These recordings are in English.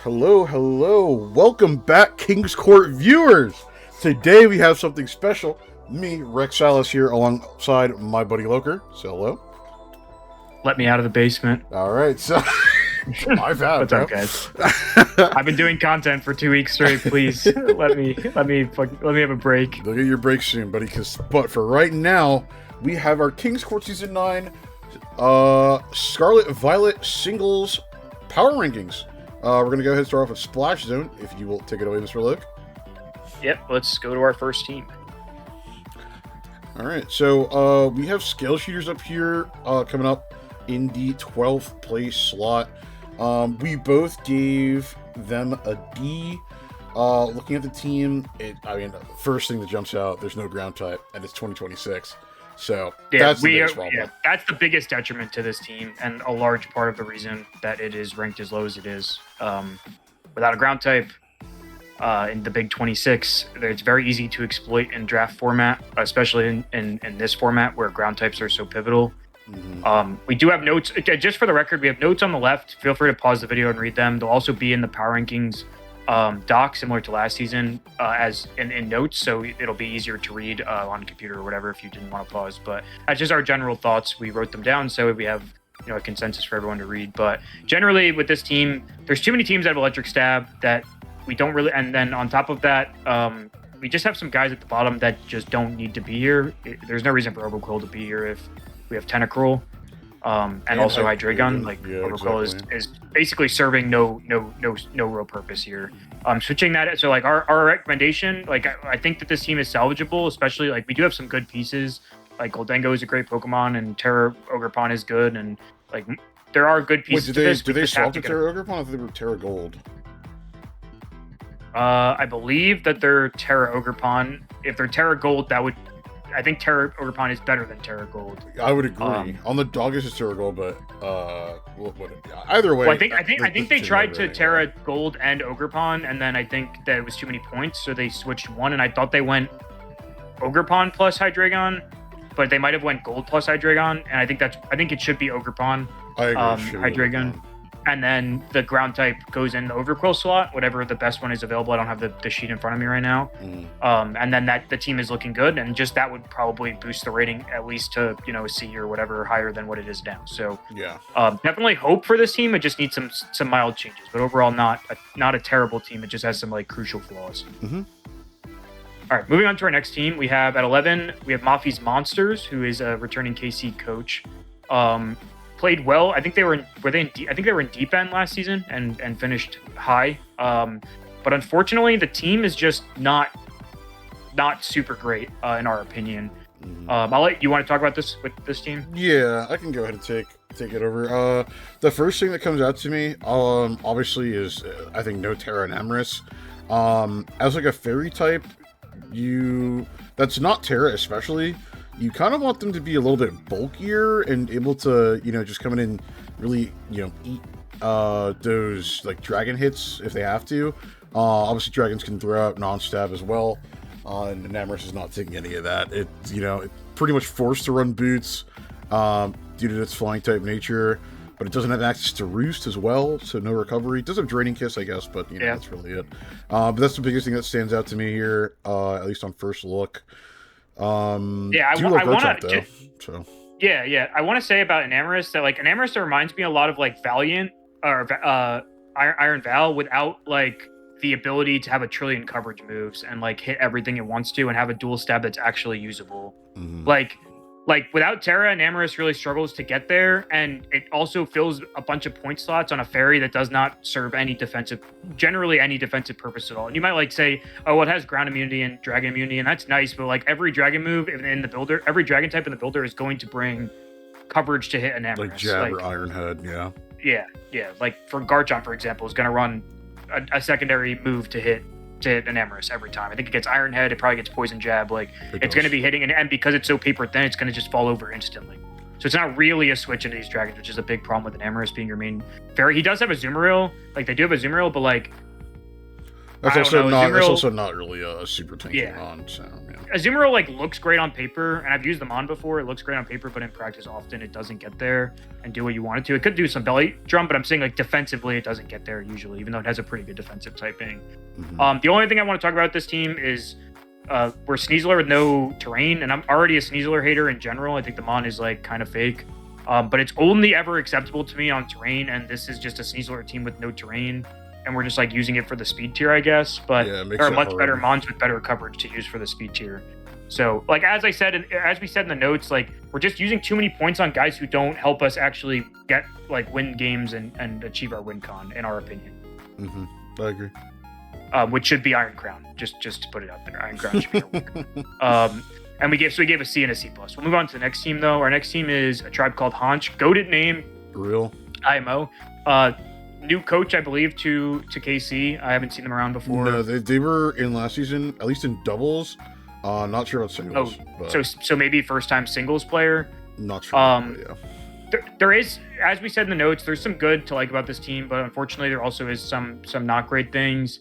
Hello. Welcome back, King's Court viewers. Today we have something special. Me, Rexalis, here alongside my buddy Loker. So hello. Let me out of the basement. All right, so my bad. What's up, guys? I've been doing content for 2 weeks straight. Please let me have a break. They'll get your break soon, buddy. But for right now, we have our King's Court Season 9 Scarlet Violet Singles Power Rankings. We're going to go ahead and start off with Splash Zone, if you will take it away, Mr. Luke. Yep, let's go to our first team. All right, so we have Scale Shooters up here coming up in the 12th place slot. We both gave them a D. Looking at the team, first thing that jumps out, there's no ground type, and it's 2026. So that's the biggest problem. Yeah, that's the biggest detriment to this team, and a large part of the reason that it is ranked as low as it is. Without a ground type in the Big 26, it's very easy to exploit in draft format, especially in this format where ground types are so pivotal. Mm-hmm. We do have notes. Just for the record, we have notes on the left. Feel free to pause the video and read them. They'll also be in the Power Rankings doc, similar to last season, as in notes, so it'll be easier to read on a computer or whatever if you didn't want to pause. But that's just our general thoughts. We wrote them down so we have a consensus for everyone to read. But generally with this team, there's too many teams that have electric stab that we don't really, and then on top of that, we just have some guys at the bottom that just don't need to be here. There's no reason for Overquill to be here if we have Tentacruel. And also Hydreigon, Overquill is basically serving no real purpose here. Switching that, so our recommendation, I think that this team is salvageable, especially we do have some good pieces. Goldengo is a great Pokemon, and Terra Ogerpon is good, and there are good pieces. Wait, do they swap to Terra Ogerpon? I think they were Terra Gold. I believe that they're Terra Ogerpon. If they're Terra Gold, I think Terra Ogerpon is better than Terra Gold. I would agree. On the Doggish is Terra Gold, but either way. Well, I think they tried to Terra Gold and Ogerpon, and then I think that it was too many points, so they switched one. And I thought they went Ogerpon plus Hydreigon, but they might have went Gold plus Hydreigon. And I think it should be Ogerpon, I agree, Hydreigon. And then the ground type goes in the Overquill slot, whatever the best one is available. I don't have the sheet in front of me right now. And then the team is looking good, and just that would probably boost the rating at least to a C or whatever higher than what it is now. So yeah, definitely hope for this team. It just needs some mild changes, but overall not a terrible team. It just has some crucial flaws. Mm-hmm. All right, moving on to our next team. We have at 11 we have Mafi's Monsters, who is a returning KC coach. Played well. I think they were in deep end last season and finished high. But unfortunately, the team is just not super great in our opinion. I'll let you want to talk about this with this team. Yeah, I can go ahead and take it over. The first thing that comes out to me, obviously, is I think no Terra and Emrys. As a fairy type, that's not Terra especially. You kind of want them to be a little bit bulkier and able to, just come in and really, eat those dragon hits if they have to. Obviously, dragons can throw out non-stab as well, and Namorous is not taking any of that. It's pretty much forced to run boots due to its flying type nature, but it doesn't have access to Roost as well, so no recovery. It does have Draining Kiss, I guess, but that's really it. But that's the biggest thing that stands out to me here, at least on first look. I want to say about Enamorous that Enamorous reminds me a lot of Valiant or Iron Val without the ability to have a trillion coverage moves and hit everything it wants to and have a dual stab that's actually usable. Without Terra, Enamorous really struggles to get there, and it also fills a bunch of point slots on a fairy that does not serve any defensive purpose at all. And you might say, oh, it has ground immunity and dragon immunity, and that's nice, but every dragon move in the builder, every dragon type in the builder is going to bring coverage to hit Enamorous. Jab or Ironhead, yeah. Yeah. For Garchomp, for example, is going to run a secondary move to hit Enamorous every time. I think it gets Iron Head, it probably gets Poison Jab. It's going to be hitting, and because it's so paper thin, it's going to just fall over instantly. So it's not really a switch into these dragons, which is a big problem with Enamorous being your main fairy. He does have a Azumarill, they do have a Azumarill, but That's I also don't know. not. That's Azumarill, also not really a super tanky yeah. mon. So yeah. Azumarill like looks great on paper, and I've used them on before. It looks great on paper, but in practice, often it doesn't get there and do what you want it to. It could do some belly drum, but I'm saying like defensively, it doesn't get there usually, even though it has a pretty good defensive typing. The only thing I want to talk about with this team is we're Sneasler with no terrain, and I'm already a Sneasler hater in general. I think the mon is like kind of fake, but it's only ever acceptable to me on terrain, and this is just a Sneasler team with no terrain. And we're just like using it for the speed tier, I guess. But there are much better mons with better coverage to use for the speed tier. So, like as I said, as we said in the notes, like we're just using too many points on guys who don't help us actually get like win games and achieve our win con, in our opinion. I agree. Which should be Iron Crown. Just to put it out there, Iron Crown should be our win con. And we gave a C and a C+. We'll move on to the next team though. Our next team is a tribe called Haunch. Goated name. Real. IMO. New coach, I believe, to KC. I haven't seen them around before. No, they were in last season, at least in doubles. Not sure about singles. But so maybe first time singles player. Not sure. Yeah. There is, as we said in the notes, there's some good to like about this team, but unfortunately there also is some not great things.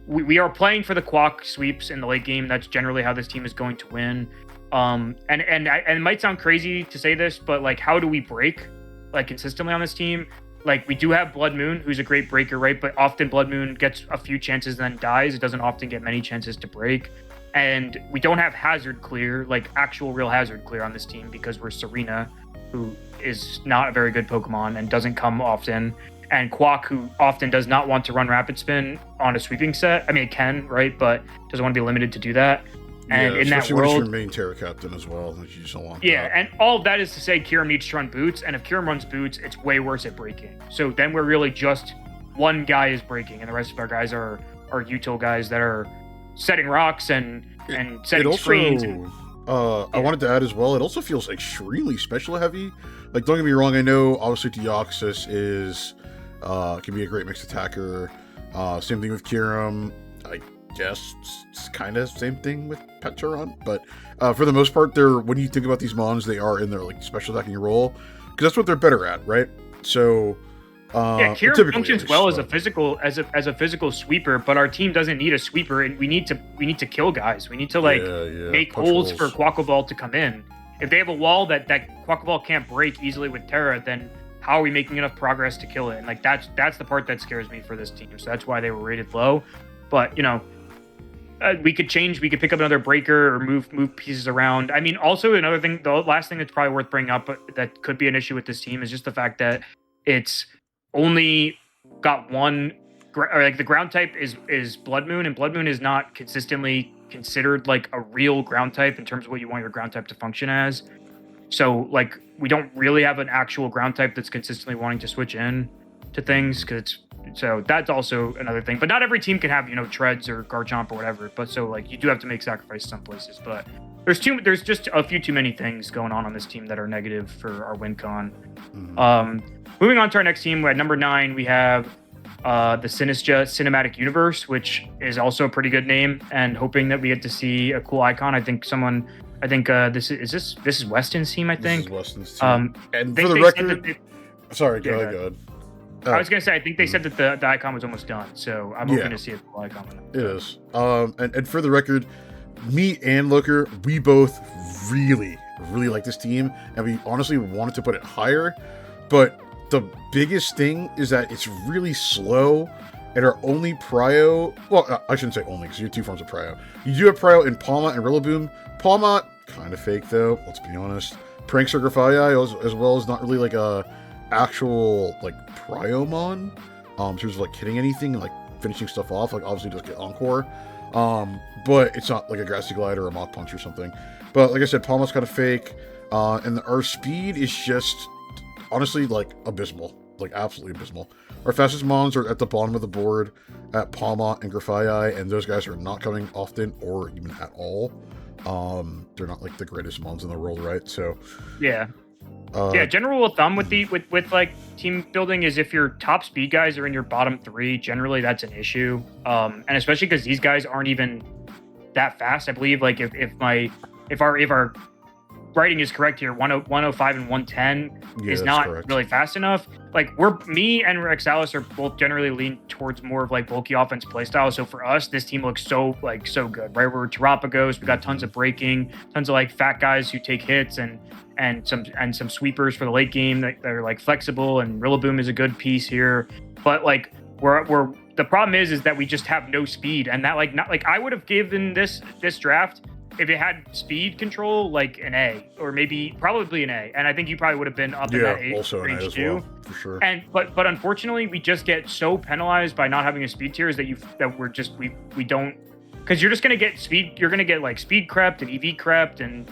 We are playing for the Quack sweeps in the late game. That's generally how this team is going to win. And it might sound crazy to say this, but like, how do we break like consistently on this team? Like we do have Blood Moon, who's a great breaker, right? But often Blood Moon gets a few chances and then dies. It doesn't often get many chances to break. And we don't have Hazard Clear, like actual real Hazard Clear on this team because we're Serena, who is not a very good Pokemon and doesn't come often. And Quack, who often does not want to run Rapid Spin on a sweeping set. I mean, it can, right? But doesn't want to be limited to do that. And in that world, when it's your main Terra Captain as well, you just don't want that. And all of that is to say Kyurem needs to run boots, and if Kyurem runs boots, it's way worse at breaking. So then we're really just one guy is breaking, and the rest of our guys are util guys that are setting rocks and setting screens. I wanted to add as well, it also feels extremely special heavy. Like, don't get me wrong, I know obviously Deoxys is can be a great mixed attacker. Same thing with Kyurem. I guess it's kind of same thing with Petcharon, but for the most part, they're, when you think about these mons, they are in their like special attacking role because that's what they're better at, right? So Kyurem functions well as a physical sweeper, but our team doesn't need a sweeper, and we need to kill guys. We need to make holes for Quackaball to come in. If they have a wall that Quackaball can't break easily with Terra, then how are we making enough progress to kill it? And like that's the part that scares me for this team. So that's why they were rated low. But we could pick up another breaker or move pieces around. I mean, also another thing, the last thing that's probably worth bringing up, but that could be an issue with this team is just the fact that it's only got one, or like the ground type is Blood Moon, and Blood Moon is not consistently considered like a real ground type in terms of what you want your ground type to function as. So like we don't really have an actual ground type that's consistently wanting to switch in to things so that's also another thing. But not every team can have, Treads or Garchomp or whatever. But so like you do have to make sacrifices some places. But there's just a few too many things going on this team that are negative for our win con. Moving on to our next team, at number 9 we have the Sinistra Cinematic Universe, which is also a pretty good name, and hoping that we get to see a cool icon. I think this is Weston's team. I think this is Weston's team. And for the record, sorry, go ahead. I was gonna say, I think they said that the icon was almost done, so I'm hoping to see a cool icon. It is. And for the record, me and Loker, we both really, really like this team, and we honestly wanted to put it higher. But the biggest thing is that it's really slow, and our only prio. Well, I shouldn't say only, because you have two forms of prio. You do have prio in Palma and Rillaboom. Palma, kind of fake though. Let's be honest. Prankster Grafaiai as well as not really like a actual like Priomon in terms of like hitting anything and like finishing stuff off. Like obviously does get Encore, but it's not like a Grassy Glide or a Mach Punch or something. But like I said, Palma's kind of fake, and our speed is just honestly like abysmal, like absolutely abysmal. Our fastest mons are at the bottom of the board at Palma and Grafaiai, and those guys are not coming often or even at all. They're not like the greatest mons in the world, right? So general rule of thumb with like team building is if your top speed guys are in your bottom 3, generally that's an issue. And especially because these guys aren't even that fast. I believe like if our writing is correct here. 105 and 110 is not correct. really fast enough. Like me and Rexalis are both generally lean towards more of like bulky offense play style. So for us, this team looks so good, right? We're Tarapagos. We got tons of breaking, tons of like fat guys who take hits and some sweepers for the late game that are like flexible. And Rillaboom is a good piece here, but like we're the problem is that we just have no speed, and that like not like I would have given this draft if it had speed control like an A or probably an A, and I think you probably would have been up in that A also an A range as too. well, for sure. And but unfortunately, we just get so penalized by not having a speed tier is that we don't, because you're just gonna get speed. You're gonna get like speed crept and EV crept and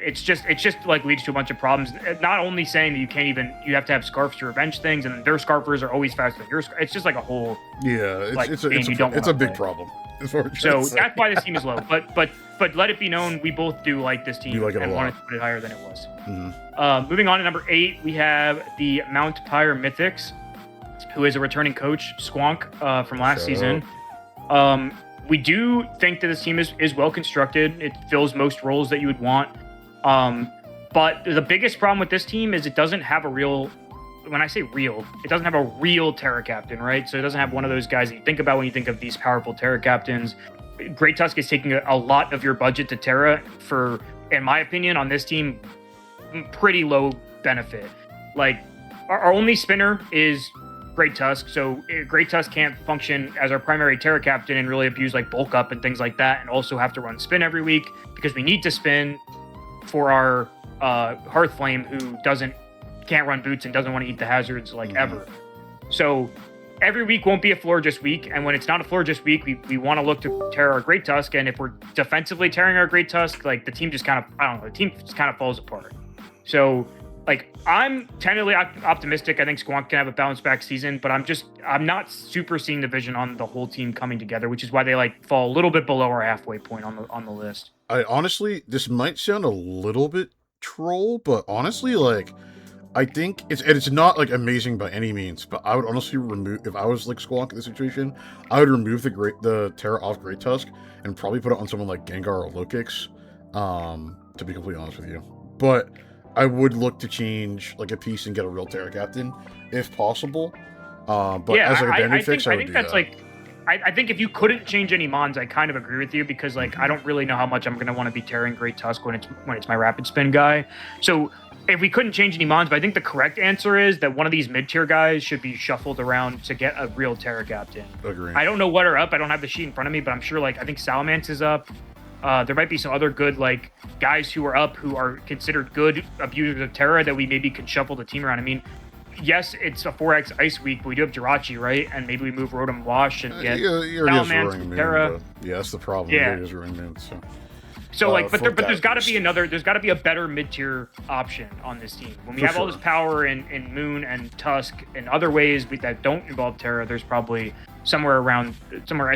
it's just like leads to a bunch of problems. Not only saying that you have to have scarfs to revenge things, and their scarfers are always faster than your scarf. It's just like a whole it's a big problem. So that's why this team is low. But let it be known, we both do like this team like it and a lot. wanted to put it higher than it was. Moving on to number 8, we have the Mount Pyre Mythics, who is a returning coach, Squonk, from last season. We do think that this team is well constructed. It fills most roles that you would want. But the biggest problem with this team is it doesn't have a real, when I say real, it doesn't have a real Terra captain, right? So it doesn't have one of those guys that you think about when you think of these powerful Terra captains. Great Tusk is taking a lot of your budget to Terra for, in my opinion, on this team, pretty low benefit. Like, our only spinner is Great Tusk, so Great Tusk can't function as our primary Terra captain and really abuse like bulk up and things like that, and also have to run spin every week because we need to spin for our Hearthflame, who can't run boots and doesn't want to eat the hazards like ever. So every week won't be a Florges week, and when it's not a Florges week, we want to look to tear our Great Tusk, and if we're defensively tearing our Great Tusk, like the team just kind of falls apart. So like I'm tentatively optimistic. I think Squonk can have a bounce back season, but I'm not super seeing the vision on the whole team coming together, which is why they like fall a little bit below our halfway point on the list. I honestly, this might sound a little bit troll, but honestly, like, I think it's not like amazing by any means, but I would honestly remove, if I was like Squonk in this situation, I would remove the Terra off Great Tusk and probably put it on someone like Gengar or Lokix, to be completely honest with you. But I would look to change like a piece and get a real Terra captain if possible. But yeah, as like a bandit fix, I think that's like, I think if you couldn't change any mons, I kind of agree with you, because like I don't really know how much I'm going to want to be tearing Great Tusk when it's my rapid spin guy. So if we couldn't change any mons, but I think the correct answer is that one of these mid-tier guys should be shuffled around to get a real Terra captain. Agree. I don't know what are up. I don't have the sheet in front of me, but I'm sure like I think Salamence is up. There might be some other good like guys who are up who are considered good abusers of Terra that we maybe can shuffle the team around. I mean, yes, it's a 4x Ice Week, but we do have Jirachi, right? And maybe we move Rotom Wash and get Salamence, Terra. Yeah, that's the problem. Yeah. It is Roaring Moon, so like, but there's got to be a better mid-tier option on this team. When we have all this power in Moon and Tusk and other ways that don't involve Terra, there's probably somewhere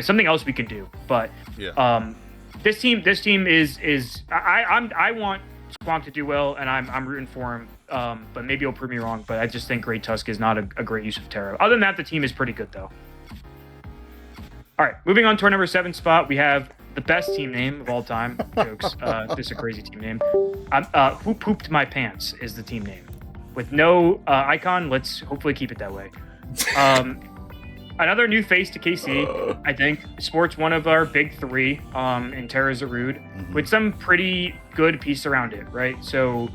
something else we can do. But yeah. This team is I want Squonk to do well, and I'm rooting for him. But maybe he'll prove me wrong. But I just think Great Tusk is not a great use of Terra. Other than that, the team is pretty good though. All right, moving on to our number 7 spot, we have the best team name of all time. Jokes. This is a crazy team name. Who Pooped My Pants is the team name. With no icon, let's hopefully keep it that way. Another new face to KC, I think. Sports one of our big 3 in Terra Zarude, with some pretty good piece around it, right? So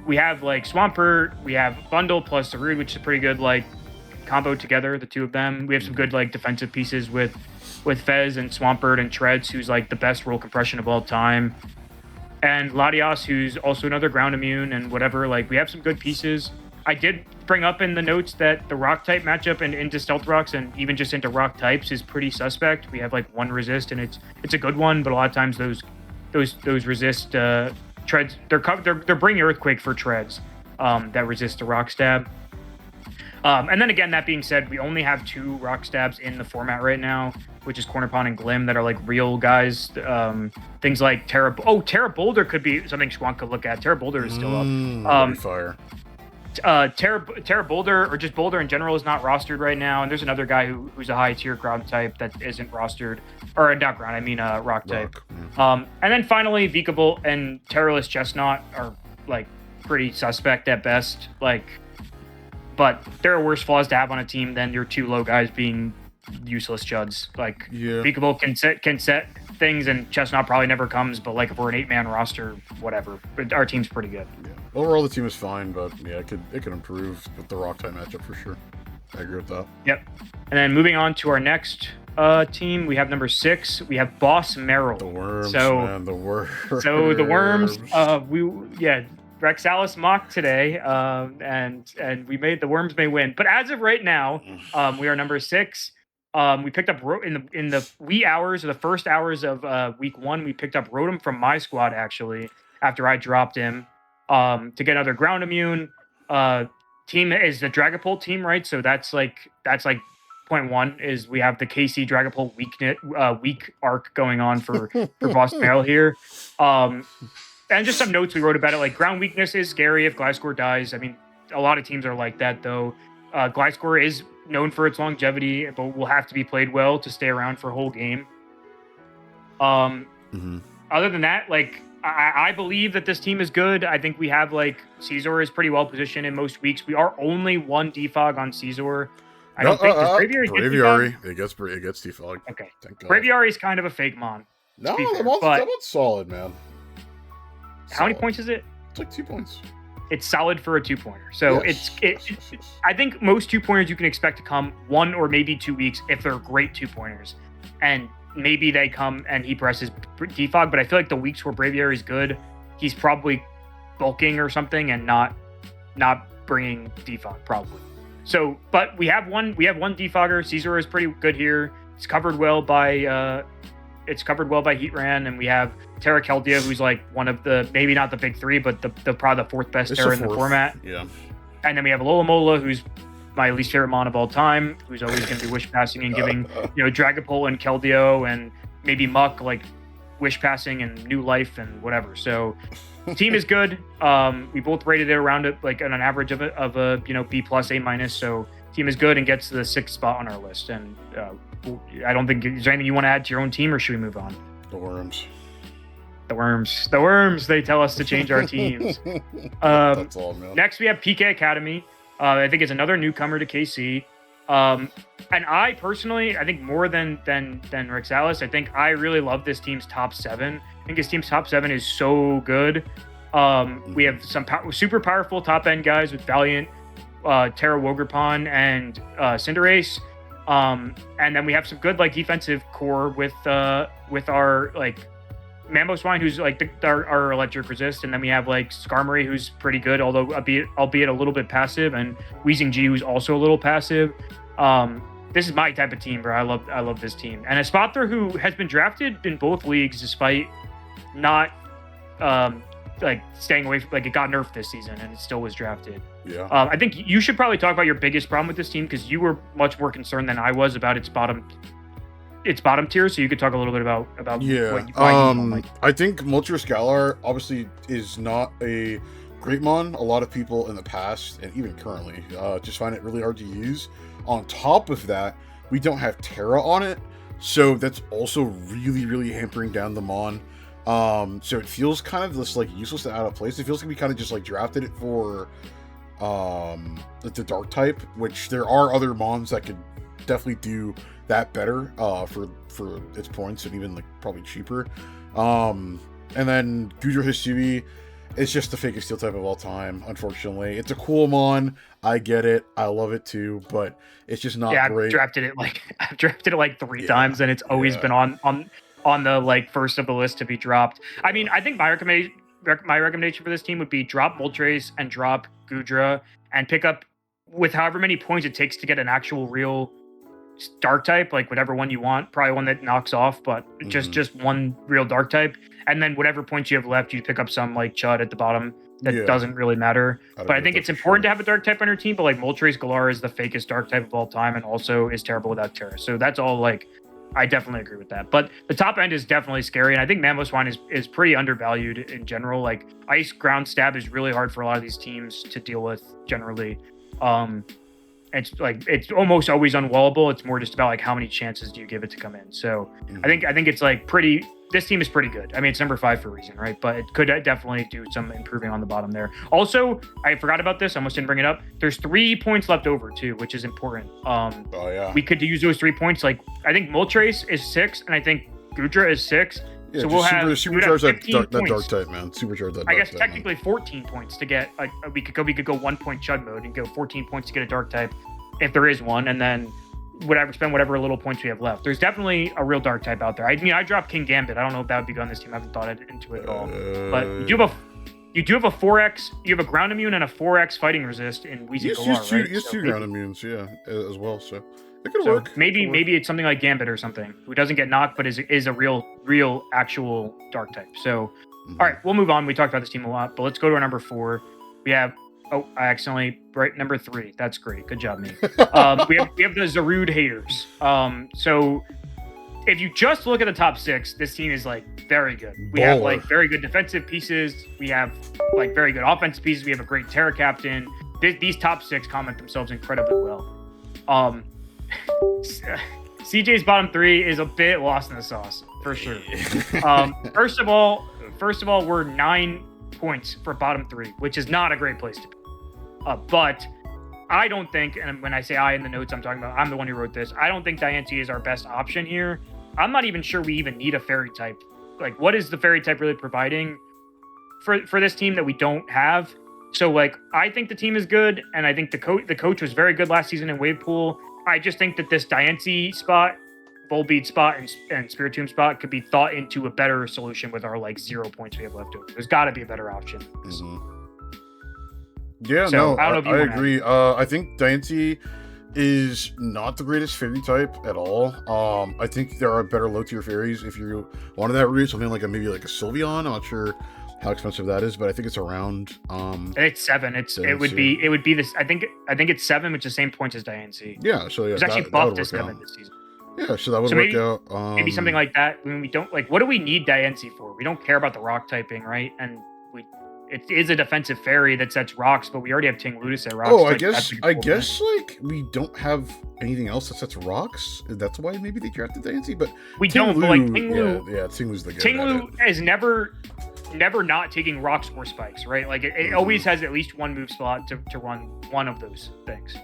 we have like Swampert, we have Bundle plus Zarude, which is a pretty good like combo together, the two of them. We have some good like defensive pieces with Fez and Swampert and Treads, who's like the best roll compression of all time. And Latias, who's also another ground immune and whatever. Like, we have some good pieces. I did bring up in the notes that the rock type matchup and into stealth rocks and even just into rock types is pretty suspect. We have like one resist and it's a good one, but a lot of times those resist treads. They're bringing earthquake for treads that resist a rock stab. And then again, that being said, we only have 2 rock stabs in the format right now, which is Corner Pawn and Glim, that are like real guys. Things like Terra Boulder could be something Squonk could look at. Terra Boulder is still up. Fire. Terra Boulder, or just Boulder in general, is not rostered right now. And there's another guy who's a high tier ground type that isn't rostered, or not ground, I mean rock type. And then finally, Vikavolt and Terrorless Chestnut are like pretty suspect at best. Like, but there are worse flaws to have on a team than your two low guys being useless chuds. Like, Vikavolt can set things, and Chestnut probably never comes. But like, if we're an 8-man roster, whatever. But our team's pretty good. Yeah. Overall, the team is fine, but yeah, it could improve with the Rock type matchup for sure. I agree with that. Yep. And then moving on to our next team, we have number 6. We have Boss Merrill. The Worms, man, the Worms. So the Worms, Rexalis mocked today, and we made the Worms may win. But as of right now, we are number 6. We picked up in the wee hours, or the first hours of week 1, we picked up Rotom from my squad actually after I dropped him to get another ground immune. Team is the Dragapult team, right? So that's like point 1 is we have the KC Dragapult weak arc going on for Boss Merrill here. And just some notes we wrote about it, like ground weakness is scary if Gliscor dies. I mean, a lot of teams are like that though. Gliscor is known for its longevity, but will have to be played well to stay around for a whole game. Other than that, like I believe that this team is good. I think we have like Caesar is pretty well positioned in most weeks. We are only 1 defog on Caesar. I don't think Braviary it gets defogged. Okay, Braviary is kind of a fake mon. No, that one's solid, man. How many points is it? It's like 2 points. It's solid for a 2-pointer. So yes. I think most 2-pointers you can expect to come 1 or maybe 2 weeks if they're great 2-pointers. And maybe they come and he presses defog, but I feel like the weeks where Braviary is good, he's probably bulking or something and not bringing defog probably. So, but we have one defogger. Caesar is pretty good here. It's covered well by Heatran, and we have Terra Keldeo, who's like one of the, maybe not the big 3, but the probably the 4th best Terra in the format. Yeah. And then we have Alomomola, who's my least favorite mon of all time, who's always going to be wish passing and giving, Dragapult and Keldeo and maybe Muck like wish passing and new life and whatever. So team is good. We both rated it around it like on an average of a B+, A-. So team is good and gets to the 6th spot on our list. And I don't think is there anything you want to add to your own team, or should we move on? The Worms. They tell us to change our teams. That's all, man. Next, we have PK Academy. I think it's another newcomer to KC. And I personally, I think more than Rexalis, I think I really love this team's top 7. I think his team's top 7 is so good. We have some super powerful top end guys with Valiant, Terra Wogerpon, and Cinderace. And then we have some good like defensive core with our like Mamoswine, who's like our electric resist, and then we have like Skarmory, who's pretty good, although albeit a little bit passive, and Weezing G, who's also a little passive. This is my type of team, bro. I love this team. And a Spother who has been drafted in both leagues despite not like staying away from, like, it got nerfed this season and it still was drafted. Yeah. I think you should probably talk about your biggest problem with this team, because you were much more concerned than I was about its bottom tier, so you could talk a little bit about why you don't like it. I think Moltres Galar obviously is not a great mon. A lot of people in the past and even currently just find it really hard to use. On top of that, we don't have Terra on it, so that's also really hampering down the mon. So it feels kind of just like useless and out of place. It feels like we kind of just like drafted it for the dark type, which there are other mons that could definitely do that better for its points and even like probably cheaper. And then Gudra Hisui is just the fakest steel type of all time, unfortunately. It's a cool mon, I get it, I love it too, but it's just not great. I've drafted it like 3 times, and it's always been on the like first of the list to be dropped. I mean, I think my recommendation for this team would be drop Moltres and drop Gudra and pick up with however many points it takes to get an actual real dark type, like whatever one you want, probably one that knocks off, but just one real dark type, and then whatever points you have left, you pick up some like Chud at the bottom that doesn't really matter. But I think it's important to have a dark type on your team, but like Moltres Galar is the fakest dark type of all time and also is terrible without Terra. So that's all, like, I definitely agree with that. But the top end is definitely scary, and I think Mamoswine is pretty undervalued in general. Like, Ice Ground Stab is really hard for a lot of these teams to deal with generally. It's almost always unwallable. It's more just about like how many chances do you give it to come in. So I think it's like pretty this team is pretty good. I mean, it's number 5 for a reason, right? But it could definitely do some improving on the bottom there. Also, I forgot about this. I almost didn't bring it up. There's 3 points left over too, which is important. We could use those 3 points. Like, I think Moltres is 6, and I think Gudra is 6. Yeah, so we'll have supercharge that dark type, man. Supercharge that. I guess technically 14 points to get. We could go 1 point chug mode and go 14 points to get a dark type, if there is one, and then spend whatever little points we have left. There's definitely a real dark type out there. I mean, I dropped King Gambit. I don't know if that would be good on this team. I haven't thought into it at all. But you do have a 4x. You have a ground immune and a 4x fighting resist in Wheezy Galar, right? Use 2 ground immunes, yeah, as well. So it could work. Maybe it's something like Gambit or something, who doesn't get knocked but is a real actual dark type. So, all right, we'll move on. We talked about this team a lot, but let's go to our number 4. We have. Oh, I accidentally number 3. That's great. Good job, me. We have the Zarude haters. So if you just look at the top 6, this team is like very good. We have like very good defensive pieces. We have like very good offensive pieces. We have a great Terra captain. These top 6 comment themselves incredibly well. CJ's bottom 3 is a bit lost in the sauce for sure. First of all, we're 9 points for bottom 3, which is not a great place to be. But I don't think, and when I say I in the notes, I'm talking about, I'm the one who wrote this. I don't think Diancie is our best option here. I'm not even sure we even need a fairy type. Like, what is the fairy type really providing for this team that we don't have? So, like, I think the team is good, and I think the coach was very good last season in Wave Pool. I just think that this Diancie spot, Volbeat spot, and Spiritomb spot could be thought into a better solution with our, like, 0 points we have left over. There's got to be a better option. Yeah, so, no, I don't know if you agree. I think Diancie is not the greatest fairy type at all. I think there are better low tier fairies if you wanted that route, something like maybe like a Sylveon. I'm not sure how expensive that is, but I think it's around. It's 7. It would be this. I think it's 7, which is the same points as Diancie. Yeah, so yeah, it's actually buffed to 7 this season. Yeah, so that would work out. Maybe something like that. I mean, we don't like. What do we need Diancie for? We don't care about the rock typing, right? And it is a defensive fairy that sets rocks, but we already have Ting Ludus at rocks. Oh, I guess like we don't have anything else that sets rocks. That's why maybe they drafted Diancie, but we don't. But like Ting Lu, Ting Lu's the guy. Ting Lu is never not taking rocks or spikes, right? Like it always has at least one move slot to run one of those things.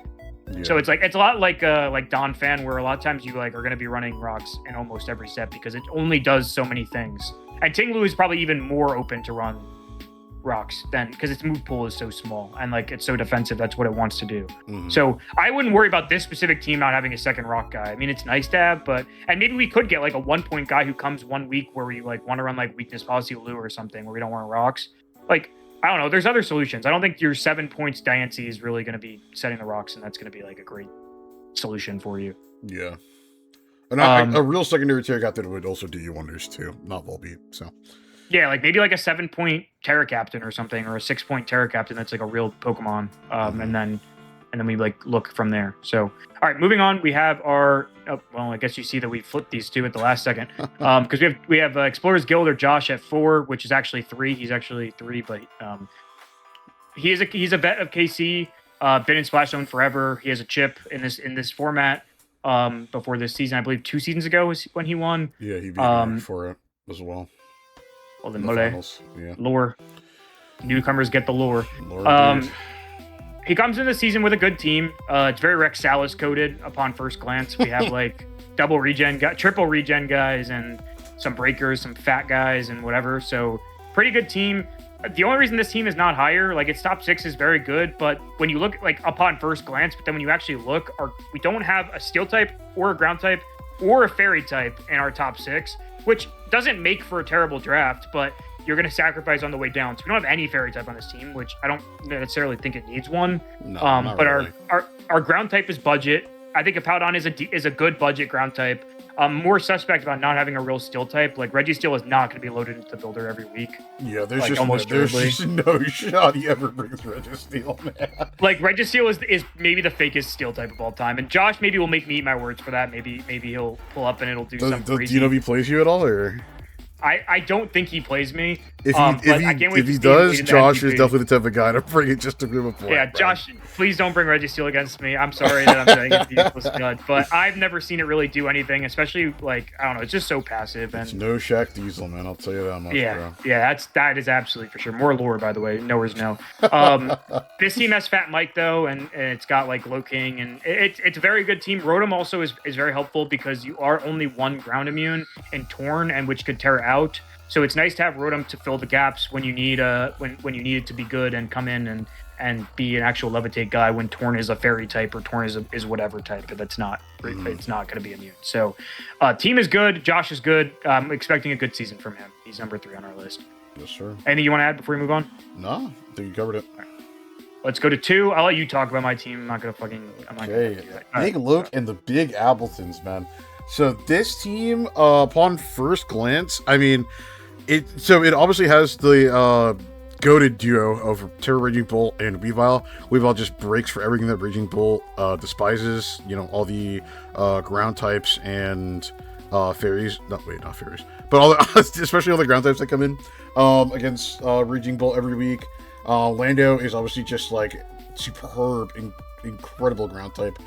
Yeah. So it's a lot like Don Fan, where a lot of times you like are going to be running rocks in almost every set because it only does so many things. And Ting Lu is probably even more open to run rocks then because its move pool is so small and like it's so defensive. That's what it wants to do. So I wouldn't worry about this specific team not having a second rock guy. I mean, it's nice to have, and maybe we could get like a 1 point guy who comes 1 week where we like want to run like weakness policy lure or something where we don't want rocks. Like, I don't know. There's other solutions. I don't think your 7 points Diancie is really going to be setting the rocks, and that's going to be like a great solution for you. Yeah. And a real secondary tier captain would also do you wonders too, not Volbeat. So yeah, like maybe like a 7 point Terra captain or something, or a 6 point Terra captain that's like a real Pokemon. And then we like look from there. So all right, moving on. We have our I guess you see that we flipped these 2 at the last second. Because we have Explorers Guild or Josh at 4, which is actually 3. He's actually 3, but he's a vet of KC, been in Splash Zone forever. He has a chip in this format. Before this season, I believe 2 seasons ago was when he won. Yeah, he beat me for it as well. Well, then lore. Newcomers get the lore. He comes in the season with a good team. It's very Rexalis coded upon first glance. We have like triple regen guys, and some breakers, some fat guys, and whatever. So pretty good team. The only reason this team is not higher, like its top 6 is very good, but when you look like upon first glance, but then when you actually look, we don't have a steel type or a ground type or a fairy type in our top 6, which doesn't make for a terrible draft, but you're going to sacrifice on the way down. So we don't have any fairy type on this team, which I don't necessarily think it needs one. No, but really. our ground type is budget. I think Apoudon is a good budget ground type. I'm more suspect about not having a real steel type. Like Registeel is not going to be loaded into the builder every week. Yeah, there's just no shot he ever brings Registeel, man. Like Registeel is maybe the fakest steel type of all time, and Josh maybe will make me eat my words for that. Maybe he'll pull up and it'll do something crazy. Do you know if he plays you at all, or? I don't think he plays me. If he see does, him Josh is MVP. definitely the type of guy to bring it just to prove a point. Yeah, bro. Josh, please don't bring Reggie Steele against me. I'm sorry that I'm saying it's useless stud, but I've never seen it really do anything, especially like I don't know, it's just so passive. And It's no Shaq Diesel, man. I'll tell you that much, yeah, bro. yeah, that is absolutely for sure. More lore, by the way. Nowhere's no. This team has Fat Mike though, and it's got like Low King, and it's a very good team. Rotom also is very helpful because you are only one ground immune and Torn, and which could tear out. So it's nice to have Rotom to fill the gaps when you need when you need it to be good and come in and be an actual levitate guy when Torn is a fairy type or Torn is whatever type, but it's not going to be immune. So team is good. Josh is good. I'm expecting a good season from him. He's number 3 on our list. Yes, sir. Anything you want to add before we move on? No, I think you covered it. Let's go to 2. I'll let you talk about my team. I'm not going to do that. Take a look in the Big Appletons, man. So this team, upon first glance, I mean, it obviously has the goated duo of Terra Raging Bolt and Weavile. Weavile just breaks for everything that Raging Bolt despises. You know, all the ground types and fairies. Not fairies, but all the, especially all the ground types that come in against Raging Bolt every week. Lando is obviously just like superb, incredible ground type.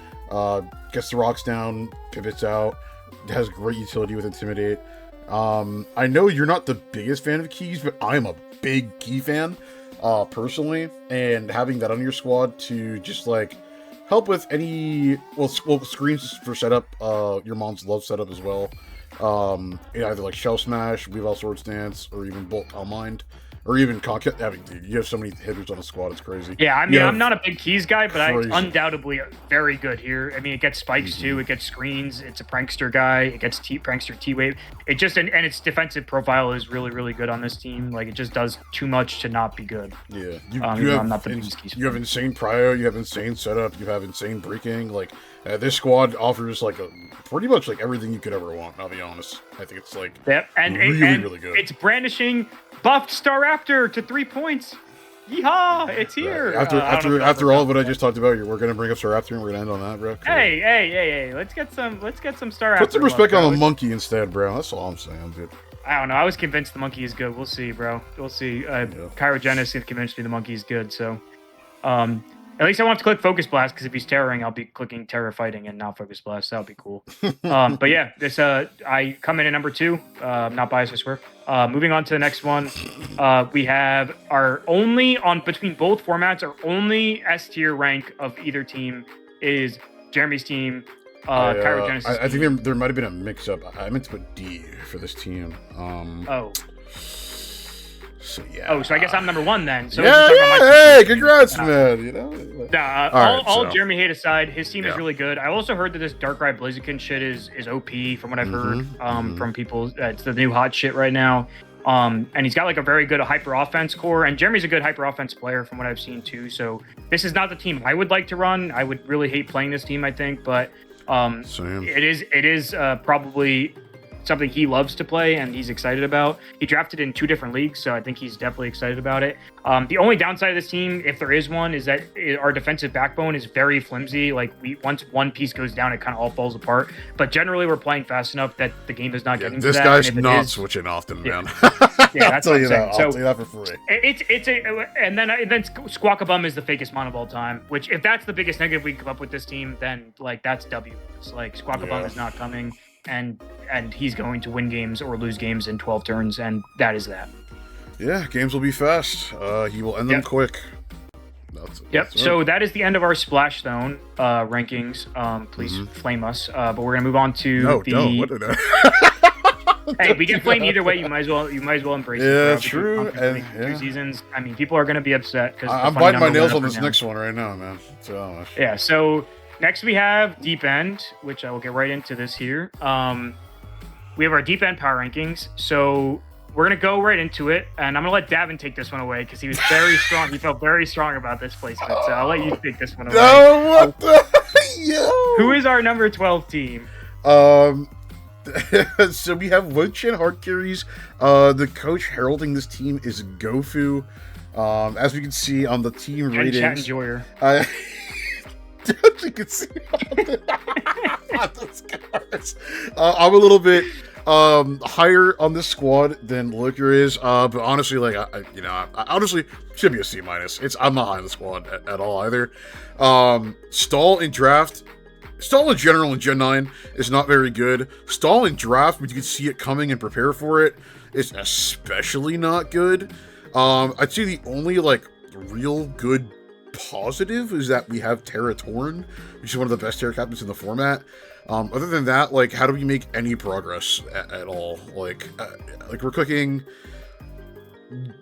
Gets the rocks down, pivots out, has great utility with Intimidate. I know you're not the biggest fan of keys, but I'm a big key fan, personally, and having that on your squad to just like help with any screens for setup, your mom's love setup as well. Either like Shell Smash, Weavile Swords Dance, or even Bolt Calmind. Or even Conquest. I mean, dude, you have so many hitters on the squad, it's crazy. Yeah, I mean, I'm not a big keys guy, but crazy. I undoubtedly very good here. I mean, it gets spikes too, it gets screens, it's a prankster guy, it gets prankster T-Wave. It just, and its defensive profile is really, really good on this team. Like, it just does too much to not be good. Yeah. I'm not the biggest keys you have insane prio, you have insane setup, you have insane breaking. Like, this squad offers, like, pretty much, like, everything you could ever want, I'll be honest. I think it's, like, really good. It's brandishing buffed Staraptor to 3 points. Yeehaw! It's here. Right. After all of what I just talked about, we're gonna bring up Staraptor and we're gonna end on that, bro. Hey! Let's get some Staraptor. Put some respect on the monkey instead, bro. That's all I'm saying, dude. I don't know. I was convinced the monkey is good. We'll see, bro. We'll see. Kyrogenis convinced me the monkey is good. So, at least I won't have to click Focus Blast, because if he's terroring, I'll be clicking Terror Fighting and not Focus Blast. That would be cool. But yeah, this I come in at number 2. Not biased, I swear. Moving on to the next one, we have our only between both formats, our only S tier rank of either team is Jeremy's team. Kyrogenesis. I think there might have been a mix-up. I meant to put D for this team. So yeah. Oh, so I guess I'm number 1 then. So hey, congrats, man. You know. All Jeremy hate aside, his team is really good. I also heard that this Darkrai Blaziken shit is OP from what I've heard from people. It's the new hot shit right now. And he's got like a very good hyper offense core, and Jeremy's a good hyper offense player from what I've seen too. So this is not the team I would like to run. I would really hate playing this team, I think, but it is probably something he loves to play and he's excited about. He drafted in 2 different leagues, so I think he's definitely excited about it. The only downside of this team, if there is one, is that our defensive backbone is very flimsy. Like, once one piece goes down, it kind of all falls apart. But generally, we're playing fast enough that the game is not getting to that. This guy's not switching often, man. Yeah, that's what I'm saying. I'll tell you that for free. And then Squawkabum is the fakest mon of all time. Which, if that's the biggest negative we can come up with this team, then like that's W. It's like Squawkabum is not coming. And he's going to win games or lose games in 12 turns, and that is that. Yeah, games will be fast. He will end them quick. So that is the end of our Splash Zone rankings. Please flame us. But we're gonna move on to don't. What did I... Hey, we get flamed either way. You might as well embrace it. Yeah, true. And 2 seasons. I mean, people are gonna be upset because I'm biting my nails on this next one right now, man. So yeah. So. Next, we have Deep End, which I will get right into this here. We have our Deep End power rankings. So we're going to go right into it. And I'm going to let Davin take this one away because he was very strong. He felt very strong about this placement. So I'll let you take this one away. No, what the? Yo. Who is our number 12 team? So we have Wochin hard carries. The coach heralding this team is Gofu. As we can see on the team ratings. Chat Enjoyer. You can see on the cards. I'm a little bit higher on this squad than Loker is. But honestly, like I honestly should be a C minus. I'm not high on the squad at all either. Stall in draft. Stall in general in Gen 9 is not very good. Stall in draft, but you can see it coming and prepare for it, is especially not good. I'd say the only like real good positive is that we have Terra Torn, which is one of the best Terra captains in the format. Other than that, like, how do we make any progress at all? Like we're clicking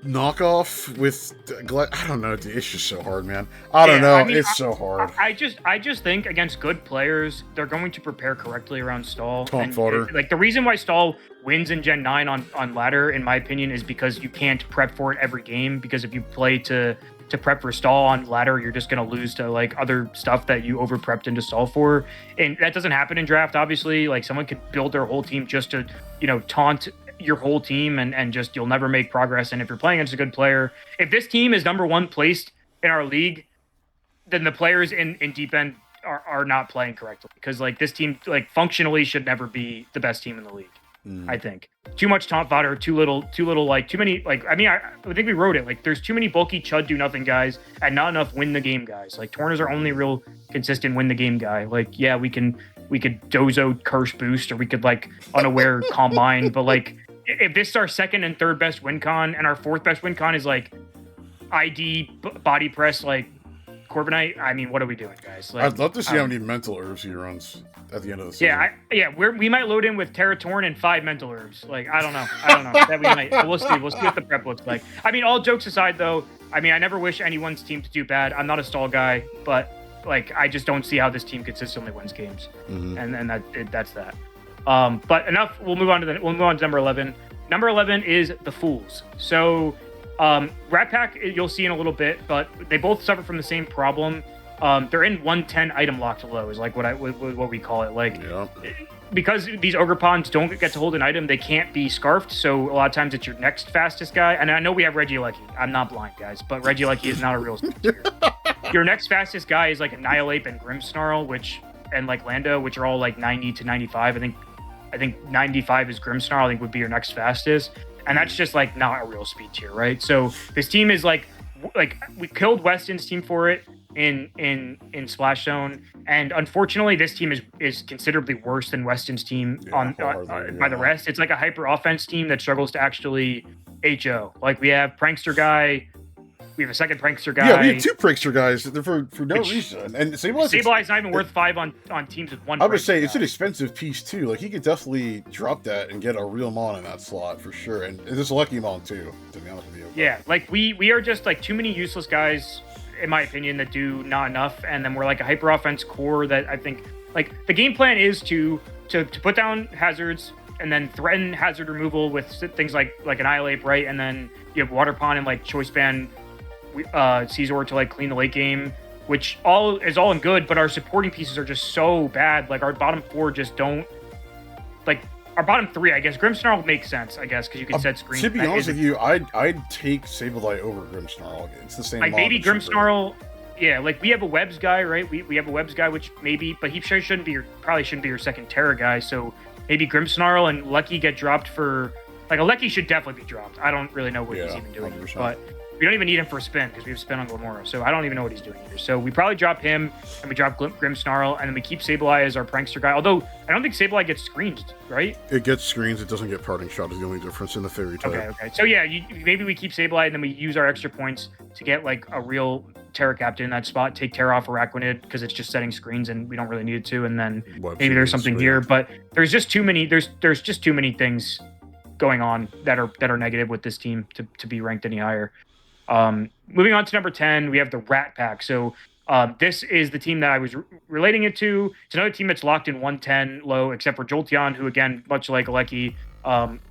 knockoff with I don't know, dude, it's just so hard, man. I don't know. I mean, it's so hard. I just think against good players, they're going to prepare correctly around Stall. Taunt fodder. Like the reason why Stall wins in Gen 9 on ladder, in my opinion, is because you can't prep for it every game. Because if you play to prep for Stall on ladder, you're just going to lose to like other stuff that you over prepped into Stall for. And that doesn't happen in draft, obviously. Like someone could build their whole team just to, taunt your whole team and just you'll never make progress. And if you're playing against a good player, if this team is number one placed in our league, then the players in deep end are not playing correctly, because like this team like functionally should never be the best team in the league. I think too much taunt fodder, too little like too many like I think we wrote it like there's too many bulky chud do nothing guys and not enough win the game guys. Like Torn is our only real consistent win the game guy. Like yeah, we could dozo curse boost, or we could like unaware combine, but like if this is our second and third best win con and our fourth best win con is like ID body press like Corviknight, I mean, what are we doing, guys? Like, I'd love to see how many mental herbs he runs at the end of the season. We might load in with Terra Torn and 5 mental herbs. Like, I don't know. That we might. We'll see what the prep looks like. I mean, all jokes aside, though, I mean, I never wish anyone's team to do bad. I'm not a Stall guy, but like, I just don't see how this team consistently wins games, and that's that. But enough. We'll move on to number 11. Number 11 is the Fools. So. Rat Pack, you'll see in a little bit, but they both suffer from the same problem. They're in 110 item locked low is like what we call it. Like, because these Ogre Pawns don't get to hold an item, they can't be scarfed. So a lot of times it's your next fastest guy. And I know we have Regieleki. I'm not blind, guys, but Regieleki is not a real tier. Your next fastest guy is like Annihilate and Grimmsnarl, and like Lando, which are all like 90 to 95. I think 95 is Grimmsnarl. I think would be your next fastest. And that's just like not a real speed tier, right? So this team is like we killed Weston's team for it in Splash Zone, and unfortunately this team is considerably worse than Weston's team by the rest. It's like a hyper offense team that struggles to actually HO. Like we have Prankster guy. We have a second Prankster guy. Yeah, we have 2 Prankster guys for no reason. And Sableye not even worth 5 on teams with 1. I would say it's an expensive piece too. Like he could definitely drop that and get a real Mon in that slot for sure. And it's a lucky Mon too, to be honest with you. Yeah, like we are just like too many useless guys, in my opinion, that do not enough. And then we're like a hyper offense core that I think like the game plan is to put down hazards and then threaten hazard removal with things like Annihilate, right? And then you have Water Pond and like Choice Band Caesar to like clean the late game, which is all and good, but our supporting pieces are just so bad. Like our bottom 4 just don't like our bottom 3. I guess Grimmsnarl makes sense, I guess, because you can set screens. To be honest with you, I'd take Sableye over Grimmsnarl. It's the same. Like maybe Grimmsnarl. Yeah, like we have a Webs guy, right? We have a Webs guy, which maybe, but he probably shouldn't be your second Terra guy. So maybe Grimmsnarl and Lucky get dropped for like a Lucky should definitely be dropped. I don't really know what he's even doing, 100%. but. We don't even need him for a spin because we have spin on Glamora, so I don't even know what he's doing either. So we probably drop him, and we drop Grimmsnarl, and then we keep Sableye as our Prankster guy. Although, I don't think Sableye gets screens, right? It gets screens, it doesn't get Parting Shot is the only difference in the Fairy type. Okay. So yeah, maybe we keep Sableye, and then we use our extra points to get like a real Terra Captain in that spot, take Terra off Araquanid, because it's just setting screens, and we don't really need it to, and then maybe there's something here. But there's just too many, there's just too many things going on that are negative with this team to be ranked any higher. Moving on to number 10, we have the Rat Pack. So this is the team that I was relating it to. It's another team that's locked in 110 low, except for Jolteon, who again, much like Alecki,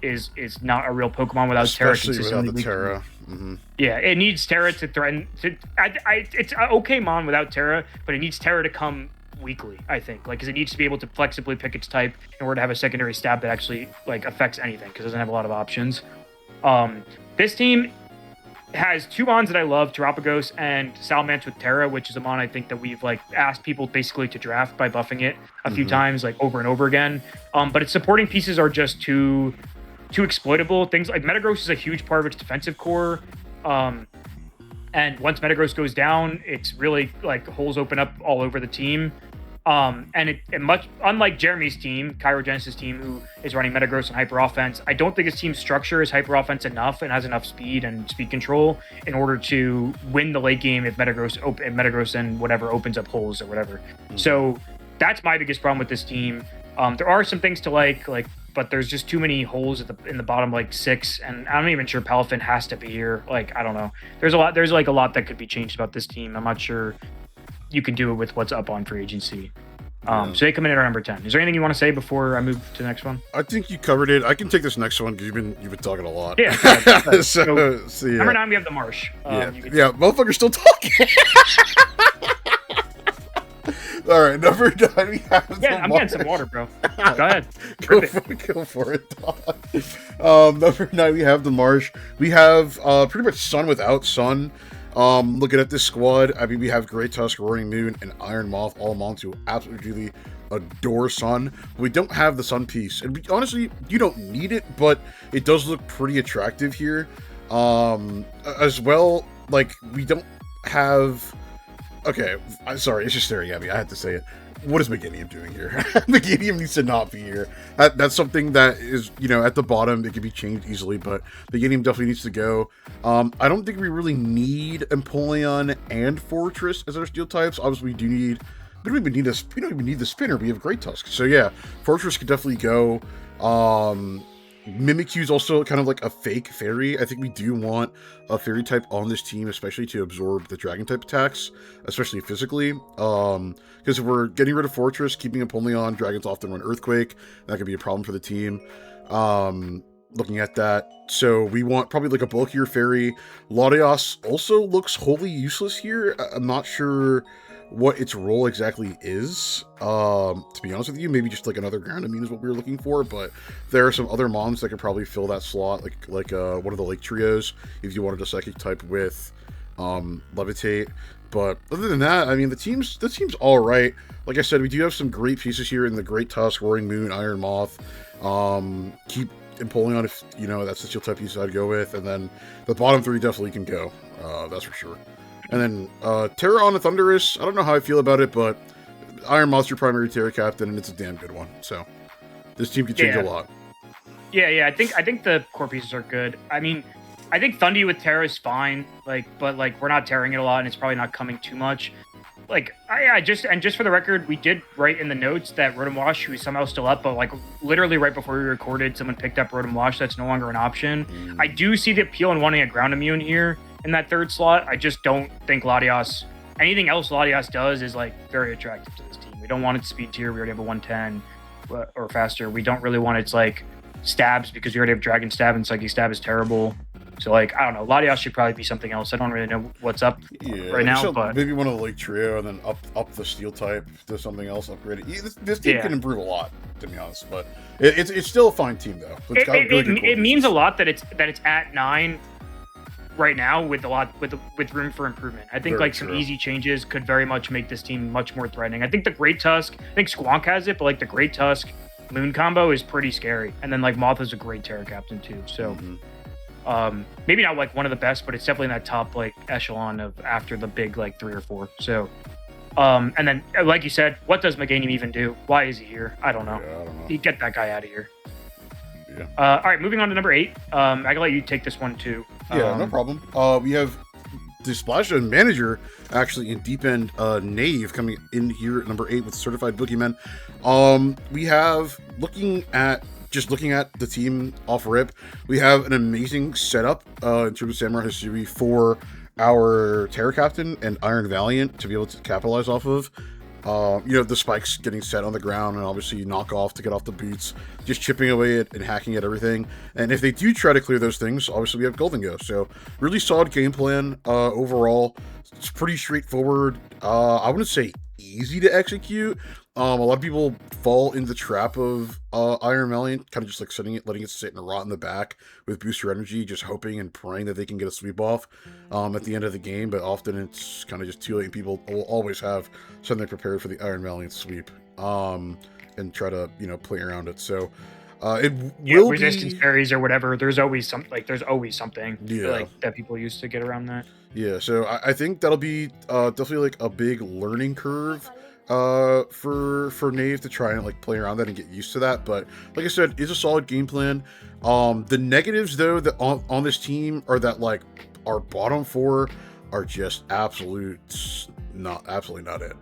is not a real Pokemon without Terra. Especially without the Terra. Mm-hmm. Yeah, it needs Terra to threaten. It's an okay Mon without Terra, but it needs Terra to come weekly, I think. Like, because it needs to be able to flexibly pick its type in order to have a secondary stab that actually like affects anything, because it doesn't have a lot of options. This team has two mons that I love, Terapagos and Salamence with Terra, which is a mon I think that we've like asked people basically to draft by buffing it a few times, like over and over again. But its supporting pieces are just too exploitable. Things like Metagross is a huge part of its defensive core. And once Metagross goes down, it's really like holes open up all over the team. And much unlike Jeremy's team, Kyrogenesis team, who is running Metagross and Hyper Offense, I don't think his team's structure is Hyper Offense enough and has enough speed and speed control in order to win the late game if Metagross and whatever opens up holes or whatever. So that's my biggest problem with this team. There are some things to like, but there's just too many holes in the bottom like 6, and I'm not even sure Palafin has to be here. Like, I don't know. There's like a lot that could be changed about this team. I'm not sure you can do it with what's up on free agency. So they come in at our number 10. Is there anything you want to say before I move to the next one? I think you covered it. I can take this next one because you've been talking a lot. Yeah. So yeah. Number 9, we have the Marsh. Motherfucker's still talking. All right, number 9, we have I'm getting some water, bro. Go ahead. Go for it, dog. Number 9, we have the Marsh. We have pretty much Sun without Sun. Looking at this squad, I mean, we have Great Tusk, Roaring Moon, and Iron Moth, all mons who absolutely adore Sun. We don't have the Sun piece, and honestly, you don't need it, but it does look pretty attractive here. As well, like, we don't have... Okay, I'm sorry, it's just staring at me. I have to say it. What is Meganium doing here? Meganium needs to not be here. That's something that is, at the bottom. It can be changed easily, but Meganium definitely needs to go. I don't think we really need Empoleon and Fortress as our steel types. Obviously, we do need... We don't even need the spinner. We have Great Tusk. So yeah, Fortress could definitely go. Mimikyu is also kind of like a fake fairy. I think we do want a fairy type on this team, especially to absorb the dragon type attacks, especially physically. Because if we're getting rid of Fortress, keeping Empoleon, dragons often run Earthquake. That could be a problem for the team. Looking at that, so we want probably like a bulkier fairy. Latios also looks wholly useless here. I'm not sure what its role exactly is. To be honest with you, maybe just like another ground immune is what we were looking for, but there are some other mons that could probably fill that slot, like one of the Lake Trios, if you wanted a psychic type with Levitate. But other than that, I mean, the team's all right. Like I said, we do have some great pieces here in the Great Tusk, Roaring Moon, Iron Moth. Keep Empoleon if that's the steel type piece I'd go with, and then the bottom 3 definitely can go. That's for sure. And then Terra on a Thundurus, I don't know how I feel about it, but Iron Moth's your primary Terra captain, and it's a damn good one. So this team can change a lot. Yeah. I think the core pieces are good. I mean, I think Thundy with Terra is fine, but we're not tearing it a lot, and it's probably not coming too much. Just for the record, we did write in the notes that Rotom Wash, who is somehow still up, but literally right before we recorded, someone picked up Rotom Wash. That's no longer an option. I do see the appeal in wanting a ground immune here in that 3rd slot. I just don't think Latios, anything else Latios does is very attractive to this team. We don't want its speed tier. We already have a 110 or faster. We don't really want its stabs because we already have Dragon Stab, and Psychic Stab is terrible. So I don't know. Latios should probably be something else. I don't really know what's up right now, but maybe one of the Lake Trio, and then up the steel type to something else, upgrade it. This team can improve a lot, to be honest, but it's still a fine team though. It means a lot that it's at 9 right now with room for improvement. I think some easy changes could very much make this team much more threatening. I think the Great Tusk, I think Squonk has it, but the Great Tusk Moon combo is pretty scary. And then Moth is a great Terra captain too. So maybe not one of the best, but it's definitely in that top echelon of after the big 3 or 4. So and then like you said, what does Meganium even do? Why is he here? I don't know. You get that guy out of here. Yeah. All right, moving on to number 8. I can let you take this one too. Yeah, no problem. We have the Splash and Manager actually in Deep End Knave coming in here at number 8 with Certified Boogeyman. We have looking at the team off rip, we have an amazing setup in terms of Samurai Hisui for our Terra Captain and Iron Valiant to be able to capitalize off of. The spikes getting set on the ground, and obviously knock off to get off the boots, just chipping away at and hacking at everything. And if they do try to clear those things, obviously we have Golden Go. So really solid game plan overall. It's pretty straightforward. I wouldn't say easy to execute. A lot of people fall in the trap of Iron Valiant, kind of just like letting it sit and rot in the back with booster energy, just hoping and praying that they can get a sweep off at the end of the game. But often it's kind of just too late, and people will always have something prepared for the Iron Valiant sweep and try to play around it. So it will resistance berries or whatever. There's always something Yeah. like that people use to get around that. Yeah, so I think that'll be definitely like a big learning curve for Nave to try and like play around that and get used to that. But like I said, it's a solid game plan. The negatives though that on this team are that like our bottom four are just absolutely not it.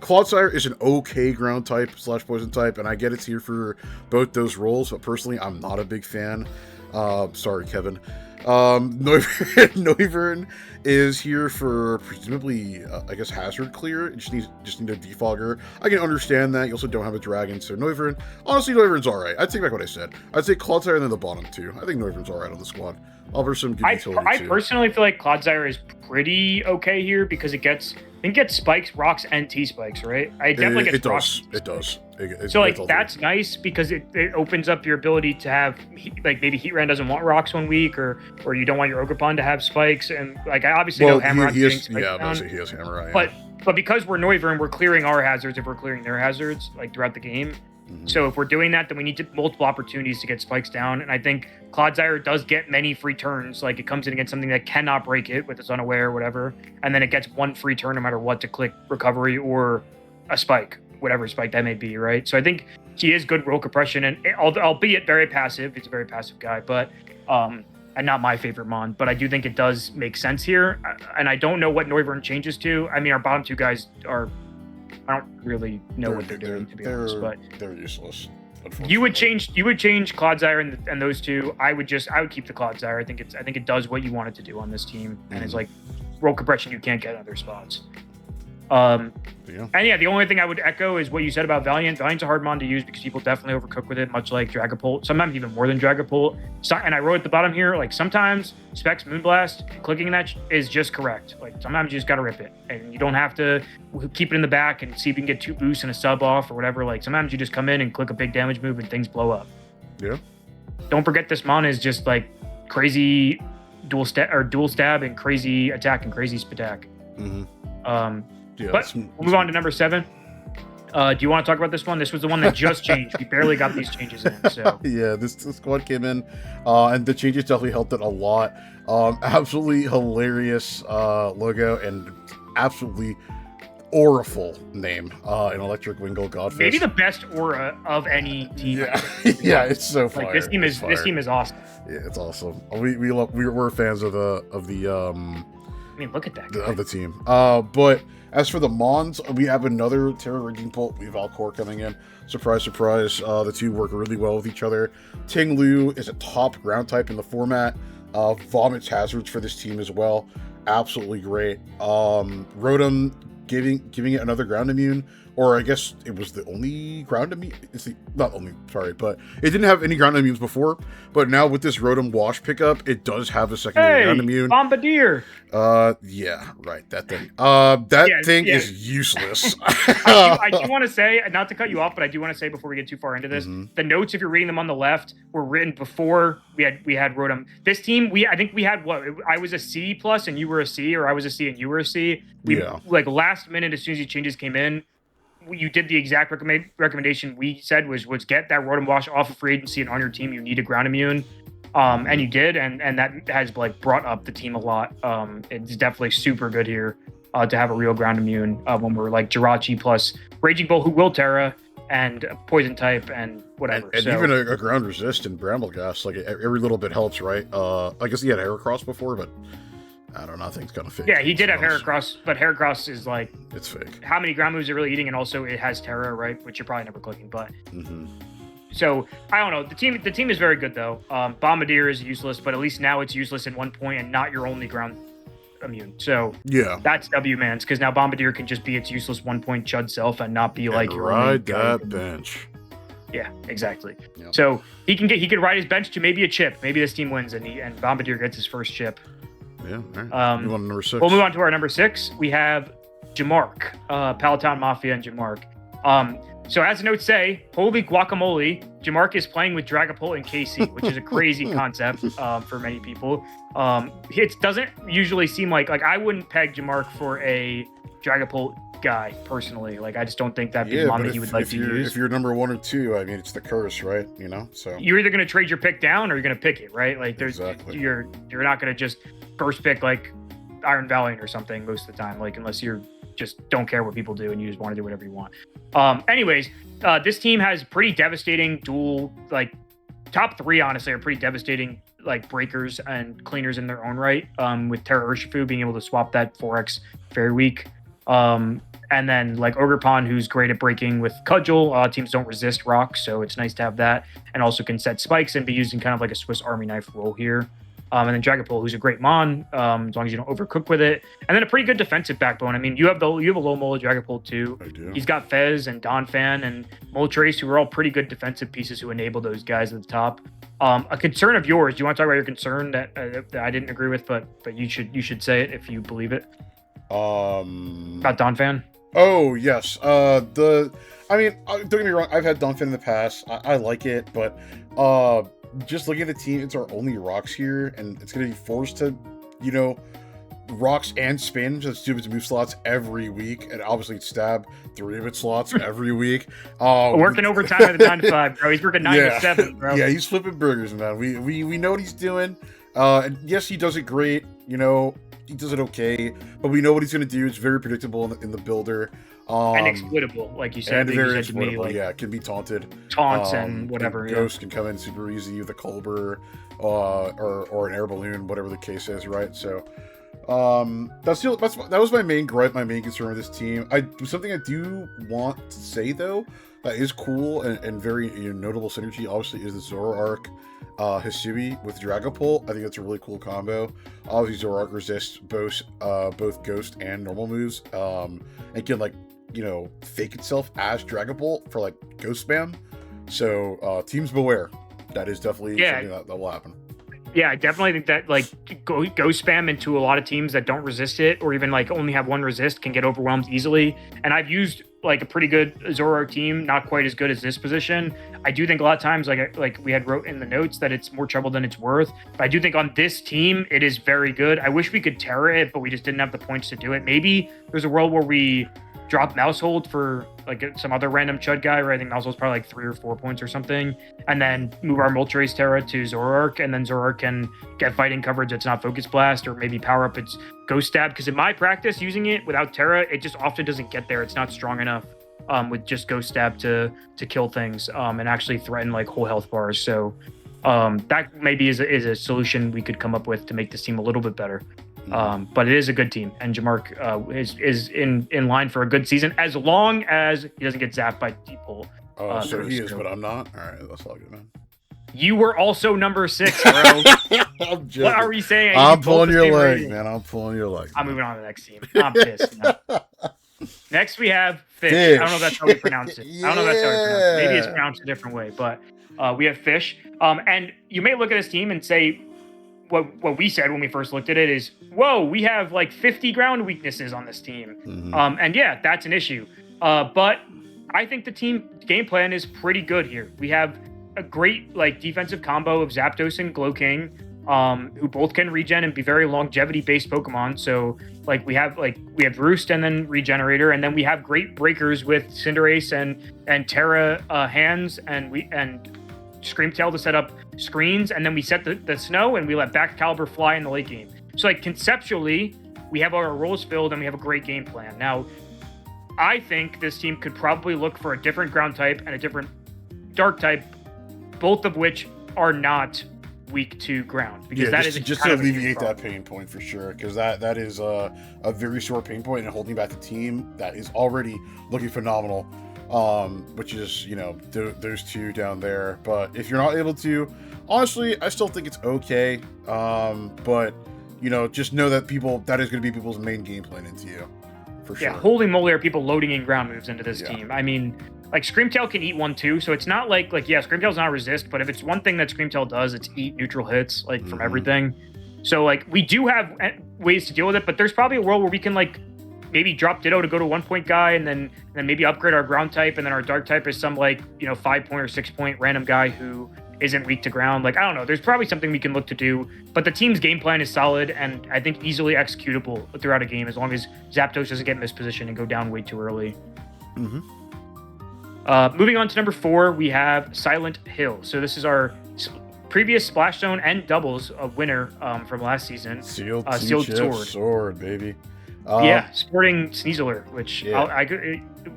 Clodsire is an okay ground type / poison type, and I get it's here for both those roles, but personally I'm not a big fan. Sorry, Kevin. Noivern is here for presumably, I guess, hazard clear. Just need a defogger. I can understand that. You also don't have a dragon, so Noivern. Honestly, Noivern's alright. I take back what I said. I'd say Clodsire and then the bottom two. I think Noivern's alright on the squad. I'll verse some good utility I too. personally feel like Clodsire is pretty okay here because it gets spikes, rocks, and T-spikes, right? I definitely get rocks. It does. So like that's nice because it opens up your ability to have like maybe Heatran doesn't want rocks 1 week or you don't want your Ogerpon to have spikes, and like I obviously know Hammerot he has Hammerot. Yeah. But because we're Noivern, we're clearing our hazards if we're clearing their hazards like throughout the game. Mm-hmm. So if we're doing that, then we need multiple opportunities to get spikes down. And I think Clodsire does get many free turns. Like it comes in against something that cannot break it with its unaware or whatever. And then it gets 1 free turn no matter what to click recovery or a spike, whatever spike that may be, right? So I think he is good roll compression, and albeit very passive. He's a very passive guy, but and not my favorite mon. But I do think it does make sense here. And I don't know what Noivern changes to. I mean, our bottom two guys are... I don't really know what they're doing, to be honest, but they're useless. You would change Clodsire and those two. I would keep the Clodsire. I think it does what you want it to do on this team, and it's like roll compression you can't get in other spots. And yeah, the only thing I would echo is what you said about Valiant. Valiant's a hard mon to use because people definitely overcook with it, much like Dragapult, sometimes even more than Dragapult. So, and I wrote at the bottom here, like sometimes Specs Moonblast, clicking that is just correct. Like sometimes you just gotta rip it, and you don't have to keep it in the back and see if you can get 2 boosts and a sub off or whatever. Like sometimes you just come in and click a big damage move and things blow up. Yeah. Don't forget this mon is just like crazy dual stab and crazy attack and crazy spatak. Yeah, but we'll move on to number 7. Do you want to talk about this one? This was the one that just changed. We barely got these changes in. So yeah, this squad came in, and the changes definitely helped it a lot. Absolutely hilarious logo and absolutely auraful name. An Electric Wingull Godfish. Maybe the best aura of any team. Yeah, yeah, it's so fire. Like this team is awesome. Yeah, it's awesome. We're fans of the I mean, look at that guy. of the team. But as for the Mons, we have another Terra Raging Bolt, Valcor coming in. Surprise, surprise. The two work really well with each other. Ting Lu is a top ground type in the format. Vomits hazards for this team as well. Absolutely great. Rotom giving it another ground immune, or I guess it was the only ground immune. But it didn't have any ground immunes before. But now with this Rotom Wash pickup, it does have a secondary ground immune. Bombardier. Yeah, right. That thing. That thing is useless. I do want to say, not to cut you off, but I do want to say before we get too far into this, the notes, if you're reading them on the left, were written before we had Rotom. This team, I think we had what? I was a C plus and you were a C, or I was a C and you were a C. Like last minute, as soon as these changes came in, you did the exact recommendation we said was get that Rotom Wash off of free agency, and on your team you need a ground immune. And you did, and that has like brought up the team a lot. It's definitely super good here to have a real ground immune when we're like Jirachi plus Raging Bull, who will Terra, and Poison type and whatever. And even a ground resist and Brambleghast, like every little bit helps, right? I guess he had Heracross before, but I don't know. I think it's kind of fake. Yeah, he did have Heracross, but Heracross is like, it's fake. How many ground moves are really eating? And also it has Terra, right? Which you're probably never clicking, but. So I don't know. The team is very good though. Bombardier is useless, but at least now it's useless at 1 point and not your only ground immune. So yeah, that's W-Mans, because now Bombardier can just be its useless 1 point chud self and not be like your ride that bench. Yeah, exactly. Yep. So he could ride his bench to maybe a chip. Maybe this team wins and Bombardier gets his first chip. Yeah. All right. Move on to number 6. We'll move on to our number 6. We have Jamark, Palatine Mafia and Jamark. So as the notes say, holy guacamole, Jamark is playing with Dragapult and KC, which is a crazy concept for many people. It doesn't usually seem like I wouldn't peg Jamark for a Dragapult guy personally. Like I just don't think that'd be the mom that he would like to use. If you're number 1 or 2, I mean, it's the curse, right? You know, so you're either going to trade your pick down or you're going to pick it, right? Like there's you're not going to just first pick like Iron Valiant or something most of the time, like unless you're just don't care what people do and you just want to do whatever you want. Anyways, this team has pretty devastating dual, like top 3 honestly are pretty devastating like breakers and cleaners in their own right, with Terra Urshifu being able to swap that 4x very weak. And then like Ogerpon, who's great at breaking with Cudgel. Teams don't resist rocks, so it's nice to have that, and also can set spikes and be used in kind of like a Swiss Army knife role here. And then Dragapult, who's a great mon, as long as you don't overcook with it. And then a pretty good defensive backbone. I mean, you have a low mola Dragapult too. I do. He's got Fez and Donphan and Moltres, who are all pretty good defensive pieces who enable those guys at the top. A concern of yours, do you want to talk about your concern that I didn't agree with, but you should say it if you believe it? About Donphan? Oh, yes. Don't get me wrong, I've had Donphan in the past. I like it, but just looking at the team, it's our only rocks here, and it's going to be forced to, rocks and spin, just do its move slots every week, and obviously stab 3 of its slots every week. Working overtime at the 9 to 5, bro. He's working 9 to 7, bro. Yeah, he's flipping burgers, man. We know what he's doing. And yes, he does it great. He does it okay, but we know what he's going to do. It's very predictable in the builder. And exploitable, like you said. And very exploitable, yeah. It can be taunted. Taunts and whatever. Ghost can come in super easy with a Colbur or an air balloon, whatever the case is, right? So that was my main gripe, my main concern with this team. Something I do want to say, though, that is cool and very notable synergy, obviously, is the Zoroark Hisui with Dragapult. I think that's a really cool combo. Obviously, Zoroark resists both Ghost and normal moves. It can fake itself as Dragapult for Ghost spam. So teams beware. That is definitely something that will happen. Yeah, I definitely think that go spam into a lot of teams that don't resist it, or even only have 1 resist, can get overwhelmed easily. And I've used a pretty good Zoroark team, not quite as good as this position. I do think a lot of times, like we had wrote in the notes, that it's more trouble than it's worth. But I do think on this team, it is very good. I wish we could Terra it, but we just didn't have the points to do it. Maybe there's a world where we drop Mousehold for some other random Chud guy, right? I think Mousehold's probably 3 or 4 points or something, and then move our Moltres Terra to Zoroark, and then Zoroark can get fighting coverage that's not Focus Blast, or maybe power up its Ghost Stab, because in my practice using it without Terra, it just often doesn't get there. It's not strong enough with just Ghost Stab to kill things and actually threaten whole health bars. So that maybe is a solution we could come up with to make this team a little bit better. But it is a good team, and Jamark is in line for a good season, as long as he doesn't get zapped by Deep Hole. So he is, but I'm not? All right, that's all good, man. You were also number 6, bro. I'm joking. What are we saying? I'm pulling your leg, man. I'm pulling your leg. I'm moving on to the next team. I'm pissed. Next, we have Fish. I don't know if that's how we pronounce it. I don't know if that's how we pronounce it. Maybe it's pronounced a different way, but we have Fish. And you may look at this team and say, what we said when we first looked at it is, whoa, we have 50 ground weaknesses on this team. Mm-hmm. And yeah, that's an issue. But I think the team game plan is pretty good here. We have a great defensive combo of Zapdos and Glowking, who both can regen and be very longevity based Pokemon. So we have Roost and then Regenerator, and then we have great breakers with Cinderace and Terra hands and Screamtail to set up screens, and then we set the snow and we let Back Caliber fly in the late game. So conceptually, we have our roles filled and we have a great game plan. Now, I think this team could probably look for a different ground type and a different dark type, both of which are not weak to ground, because that is just to alleviate that pain point for sure, because that is a very sore pain point and holding back the team that is already looking phenomenal. Which is, those 2 down there. But if you're not able to, honestly, I still think it's okay. But, just know that that is going to be people's main game plan into you, for sure. Yeah, holy moly, are people loading in ground moves into this team. I mean, Screamtail can eat 1 too, so it's not Screamtail's not resist, but if it's one thing that Screamtail does, it's eat neutral hits, from everything. So, we do have ways to deal with it, but there's probably a world where we can, maybe drop Ditto to go to 1-point guy, and then maybe upgrade our ground type, and then our dark type is some like 5-point or 6-point random guy who isn't weak to ground. Like, I don't know. There's probably something we can look to do, but the team's game plan is solid and I think easily executable throughout a game as long as Zapdos doesn't get mispositioned and go down way too early. Moving on to number 4, we have Silent Hill. So this is our previous Splash Zone and doubles winner from last season. Sealed sword, baby. Sporting Sneasler, which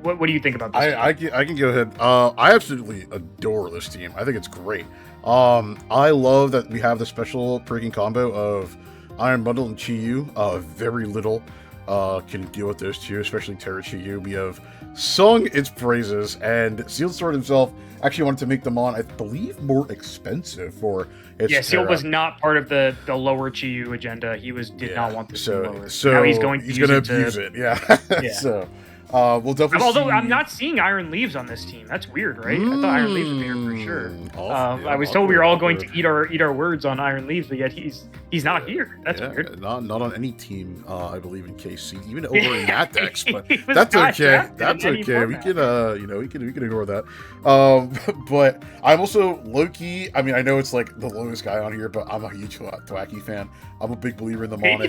what do you think about this? I can go ahead. I absolutely adore this team. I think it's great. I love that we have the special breaking combo of Iron Bundle and Chi-Yu. Very little can deal with those two, especially Terra Chi-Yu. We have sung its praises, and Sealed Sword himself actually wanted to make them I believe, more expensive for its Terra. Sealed was not part of the lower Chi-Yu agenda. He did not want this to be lower. So now he's going to abuse it. Yeah. So we'll definitely Although I'm not seeing Iron Leaves on this team. That's weird, right? I thought Iron Leaves would be here for sure. I was told we were all going to eat our words on Iron Leaves, but yet he's not here. That's weird. Not on any team, I believe, in KC, even over in Natex, but that's okay. That's okay. We can we can ignore that. But I'm also low-key, I mean, I know it's like the lowest guy on here, but I'm a huge Thwacky fan. I'm a big believer in the Mon. Maybe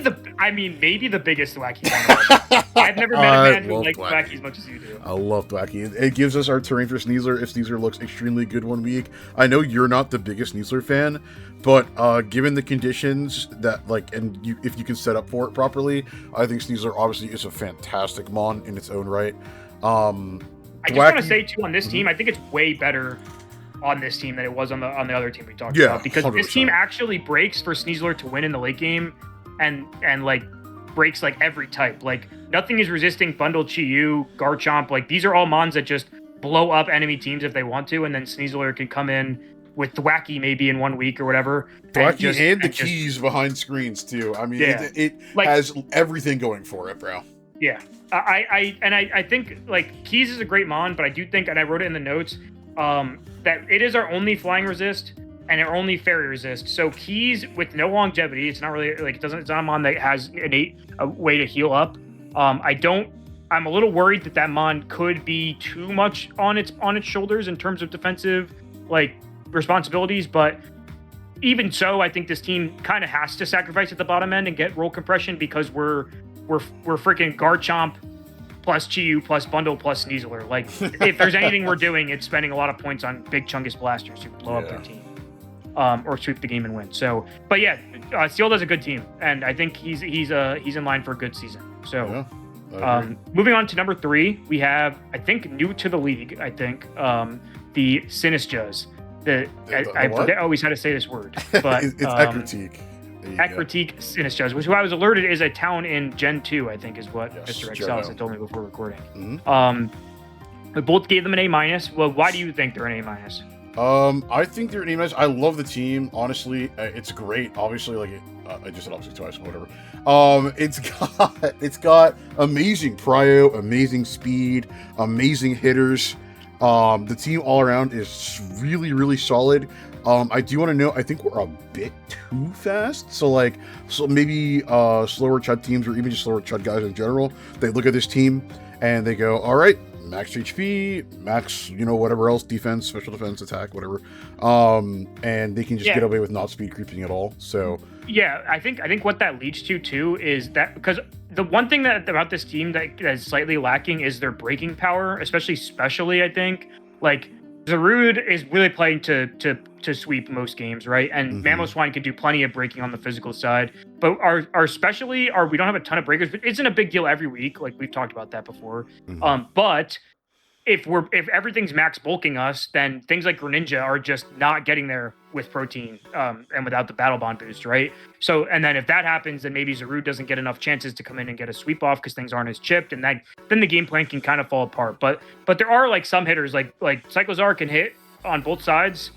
the biggest Thwacky fan. I've never met a man who likes Thwacky as much as you do. I love Thwacky. It gives us our terrain for Sneasler if Sneasler looks extremely good one week. I know you're not the biggest Sneasler fan, but given the conditions that if you can set up for it properly, I think Sneasler obviously is a fantastic Mon in its own right. I just want to say too on this team, I think it's way better on this team than it was on the other team we talked about, because 100%. This team actually breaks for Sneasler to win in the late game, and breaks every type. Nothing is resisting Bundle, Chi-Yu, Garchomp. These are all Mons that just blow up enemy teams if they want to, and then Sneasler can come in with Thwacky maybe in 1 week or whatever. Thwacky and the keys behind screens too. I mean, it has everything going for it, bro. Yeah, I think Keys is a great Mon, but I do think, and I wrote it in the notes, that it is our only flying resist and our only fairy resist. So Keys with no longevity, it's not really it's not a Mon that has a way to heal up. I'm a little worried that Mon could be too much on its shoulders in terms of defensive responsibilities, but even so, I think this team kind of has to sacrifice at the bottom end and get roll compression, because we're freaking Garchomp plus Chi-Yu plus Bundle plus Sneasler. If there's anything we're doing, it's spending a lot of points on big Chungus blasters who blow up their team, or sweep the game and win. So, but Sealed has a good team, and I think he's in line for a good season. So, moving on to number 3, we have, I think, new to the league, the Sinistras. I forget always how to say this word, but it's Ekritique. Ekritique Sinistras, which I was alerted is a town in Gen 2, I think is what Mr. Rexalis had told me before recording. We both gave them an A-. Well, why do you think they're an A-? I think they're an A-. I love the team, honestly. It's great. Obviously, I just said obviously twice, whatever. It's got amazing prio, amazing speed, amazing hitters. The team all around is really, really solid. I do want to know, I think we're a bit too fast. So maybe slower Chud teams, or even just slower Chud guys in general, they look at this team and they go, all right, max HP, max, whatever else, defense, special defense, attack, whatever. And they can just get away with not speed creeping at all. So yeah, I think what that leads to too is that, because the one thing about this team that is slightly lacking is their breaking power, especially I think Zarude is really playing to sweep most games, right? And Mamoswine can do plenty of breaking on the physical side. But our specialty, we don't have a ton of breakers, but isn't a big deal every week. We've talked about that before. But if everything's max bulking us, then things like Greninja are just not getting there with protein and without the battle bond boost, right? So, and then if that happens, then maybe Zarude doesn't get enough chances to come in and get a sweep off because things aren't as chipped, and then the game plan can kind of fall apart. But there are some hitters like Cyclozar can hit on both sides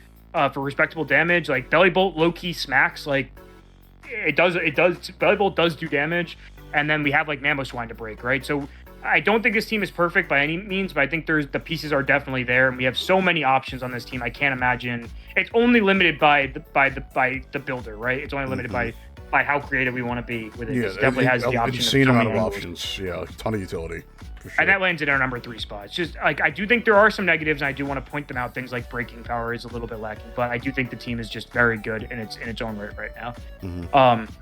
for respectable damage. Belly Bolt low key smacks. It does. Belly Bolt does do damage, and then we have Mamoswine to break, right? So I don't think this team is perfect by any means, but I think the pieces are definitely there, and we have so many options on this team. I can't imagine it's only limited by the builder, right? It's only limited by by how creative we want to be with it. Yeah, It definitely has the option. Insane amount of angles. options. Yeah, a ton of utility. For sure. And that lands in our number 3 spot. It's just like I do think there are some negatives, and I do want to point them out. Things like breaking power is a little bit lacking, but I do think the team is just very good in its own right now. Mm-hmm.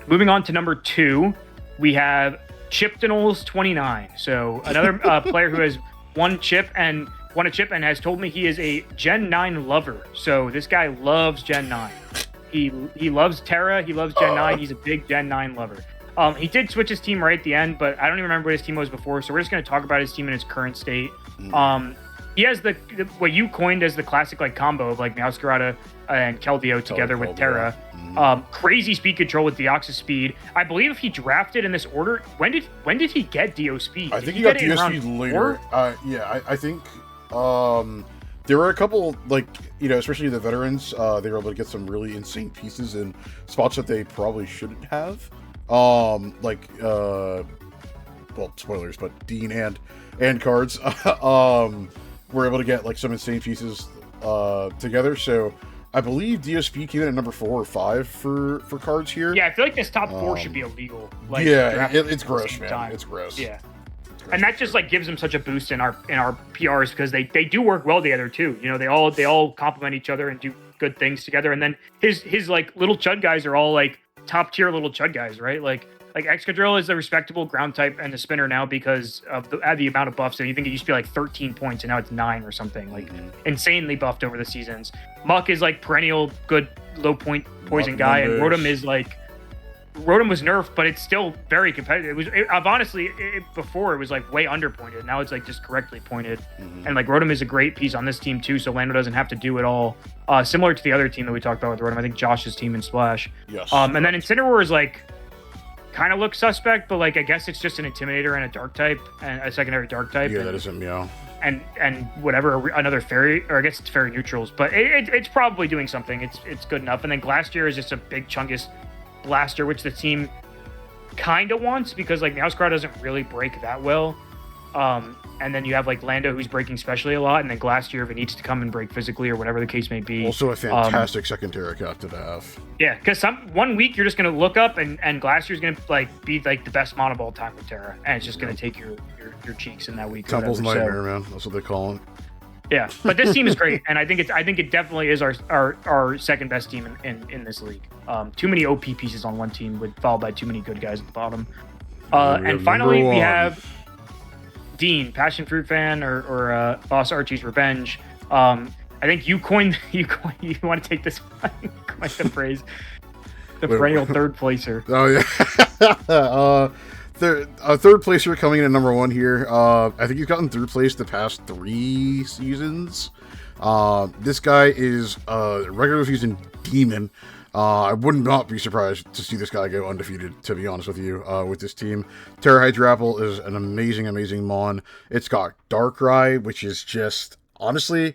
Moving on to number 2, we have Chiptonals 29. So another player who has won a chip and has told me he is a Gen 9 lover. So this guy loves Gen 9. He loves Terra. He loves Gen 9. He's a big Gen 9 lover. He did switch his team right at the end, but I don't even remember what his team was before. So we're just going to talk about his team in its current state. He has the what you coined as the classic like combo of like Meowscarada and Keldeo together with Terra. Crazy speed control with Deoxys speed. I believe if he drafted in this order, when did he get Dio speed? I think he got Dio speed later. Yeah, I think there were a couple, like, you know, especially the veterans, they were able to get some really insane pieces in spots that they probably shouldn't have. Well, spoilers, but Dean and cards were able to get like some insane pieces together. So I believe DSP came in at number 4 or 5 for cards here. Yeah, I feel like this top 4 should be illegal. Like, yeah, it's gross, man. Time. It's gross. Yeah. And that just like gives them such a boost in our PRs because they do work well together too. You know, they all complement each other and do good things together. And then his like little chud guys are all like top tier little chud guys, right? Like Excadrill is a respectable ground type and the spinner now because of the amount of buffs. And you think it used to be like 13 points and now it's 9 or something, like insanely buffed over the seasons. Muck is like perennial good low point poison guy, and Rotom was nerfed, but it's still very competitive. Before it was like way underpointed. Now it's like just correctly pointed. And like Rotom is a great piece on this team too, so Lando doesn't have to do it all. Similar to the other team that we talked about with Rotom, I think Josh's team in Splash. Yes. And then Incineroar is like kind of looks suspect, but like I guess it's just an Intimidator and a Dark type and a secondary Dark type. Yeah, that isn't Meow. And whatever, another Fairy, or I guess it's Fairy neutrals, but it's probably doing something. It's good enough. And then Glastrier is just a big chungus blaster, which the team kind of wants because like Meowscarada doesn't really break that well. And then you have like Lando who's breaking specially a lot, and then Glastrier if it needs to come and break physically or whatever the case may be. Also a fantastic second Terra captain to have. Yeah, because one week you're just gonna look up and Glastier's gonna like be like the best mon of all time with Terra, and it's just gonna take your cheeks in that week. Temple's nightmare, man. That's what they call it. Yeah, but this team is great, and I think it definitely is our second best team in this league. Too many OP pieces on one team, followed by too many good guys at the bottom. And finally, we have Dean, Passion Fruit fan, or Boss Archie's Revenge. I think you coined. You want to take this one? Coin the phrase. The perennial third placer. Oh yeah. Third placer coming in at number 1 here. I think he's gotten third place the past 3 seasons. This guy is regular season demon. I would not be surprised to see this guy go undefeated, to be honest with you, with this team. Terra Hydrapple is an amazing mon. It's got Darkrai, which is just, honestly,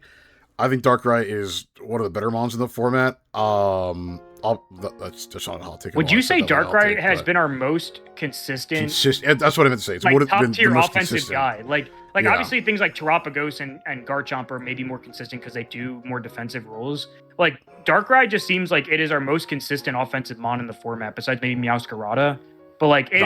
I think Darkrai is one of the better mons in the format. That's just not a hot take. Would you say Darkrai has been our most consistent? That's what I meant to say. It's like top tier offensive guy. Like obviously things like Terapagos and Garchomp are maybe more consistent because they do more defensive roles. Like Darkrai just seems like it is our most consistent offensive mon in the format, besides maybe Meowscarada. But like it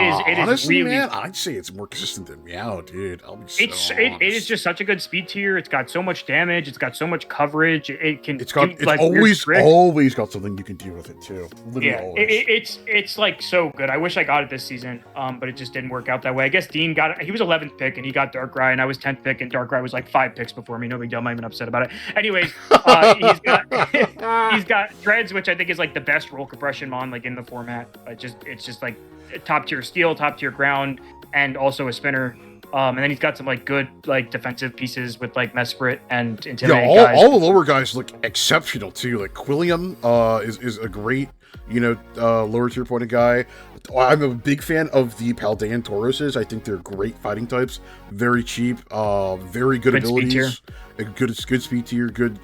is really, man, I'd say it's more consistent than Meow, dude. It is just such a good speed tier. It's got so much damage. It's got so much coverage. It's always got something you can deal with it too. Literally always. It's like so good. I wish I got it this season, but it just didn't work out that way. I guess Dean got it. He was 11th pick and he got Darkrai, and I was 10th pick and Darkrai was like 5 picks before me. No big deal. I'm not even upset about it. Anyways, he's got Dreads, which I think is like the best roll compression mon like in the format. It's just like top tier steel, top tier ground, and also a spinner. And then he's got some like good like defensive pieces with like Mesprit and Intimidate guys. All the lower guys look exceptional too. Like Quilliam is a great, lower tier pointed guy. I'm a big fan of the Paldean Tauroses. I think they're great fighting types. Very cheap, very good abilities. Good speed tier, good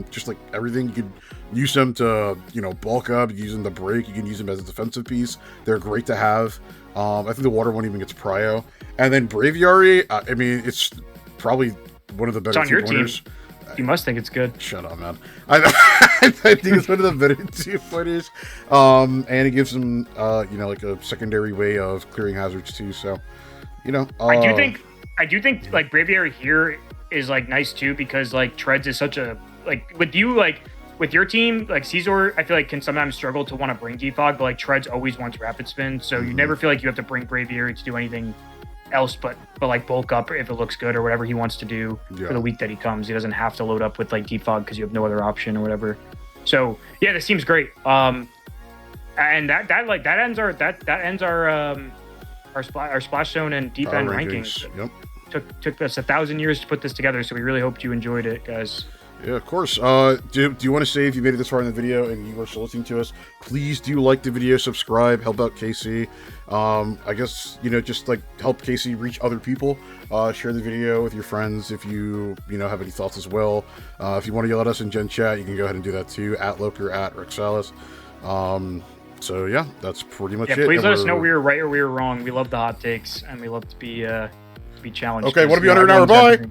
just like everything. You can use them to, bulk up, use them to break. You can use them as a defensive piece. They're great to have. I think the water one even gets prio. And then Braviary, I mean, it's probably one of the better team. You must think it's good. Shut up, man. I think it's one of the better two fighters. And it gives him, you know, like a secondary way of clearing hazards too. So, you know, I do think like Braviary here is like nice too, because like Treads is such a, like with you, like with your team, like Caesar, I feel like can sometimes struggle to want to bring Defog, but like Treads always wants Rapid Spin, so you never feel like you have to bring Braviary to do anything else but like bulk up if it looks good or whatever he wants to do for the week that he comes. He doesn't have to load up with like Defog because you have no other option or whatever. So yeah, this seems great. And that ends our splash zone and deep end rankings. Yep. Took us 1,000 years to put this together, so we really hoped you enjoyed it, guys. Yeah, of course. Do you want to say, if you made it this far in the video and you are still listening to us, please do like the video, subscribe, help out Casey. I guess, you know, just like help Casey reach other people. Share the video with your friends if you know, have any thoughts as well. If you want to yell at us in Gen Chat, you can go ahead and do that too, at Loker, at Rexalis. So yeah, that's pretty much it. Please let us know we were right or we were wrong. We love the hot takes and we love to be challenged. Okay, want to be under an hour? Bye.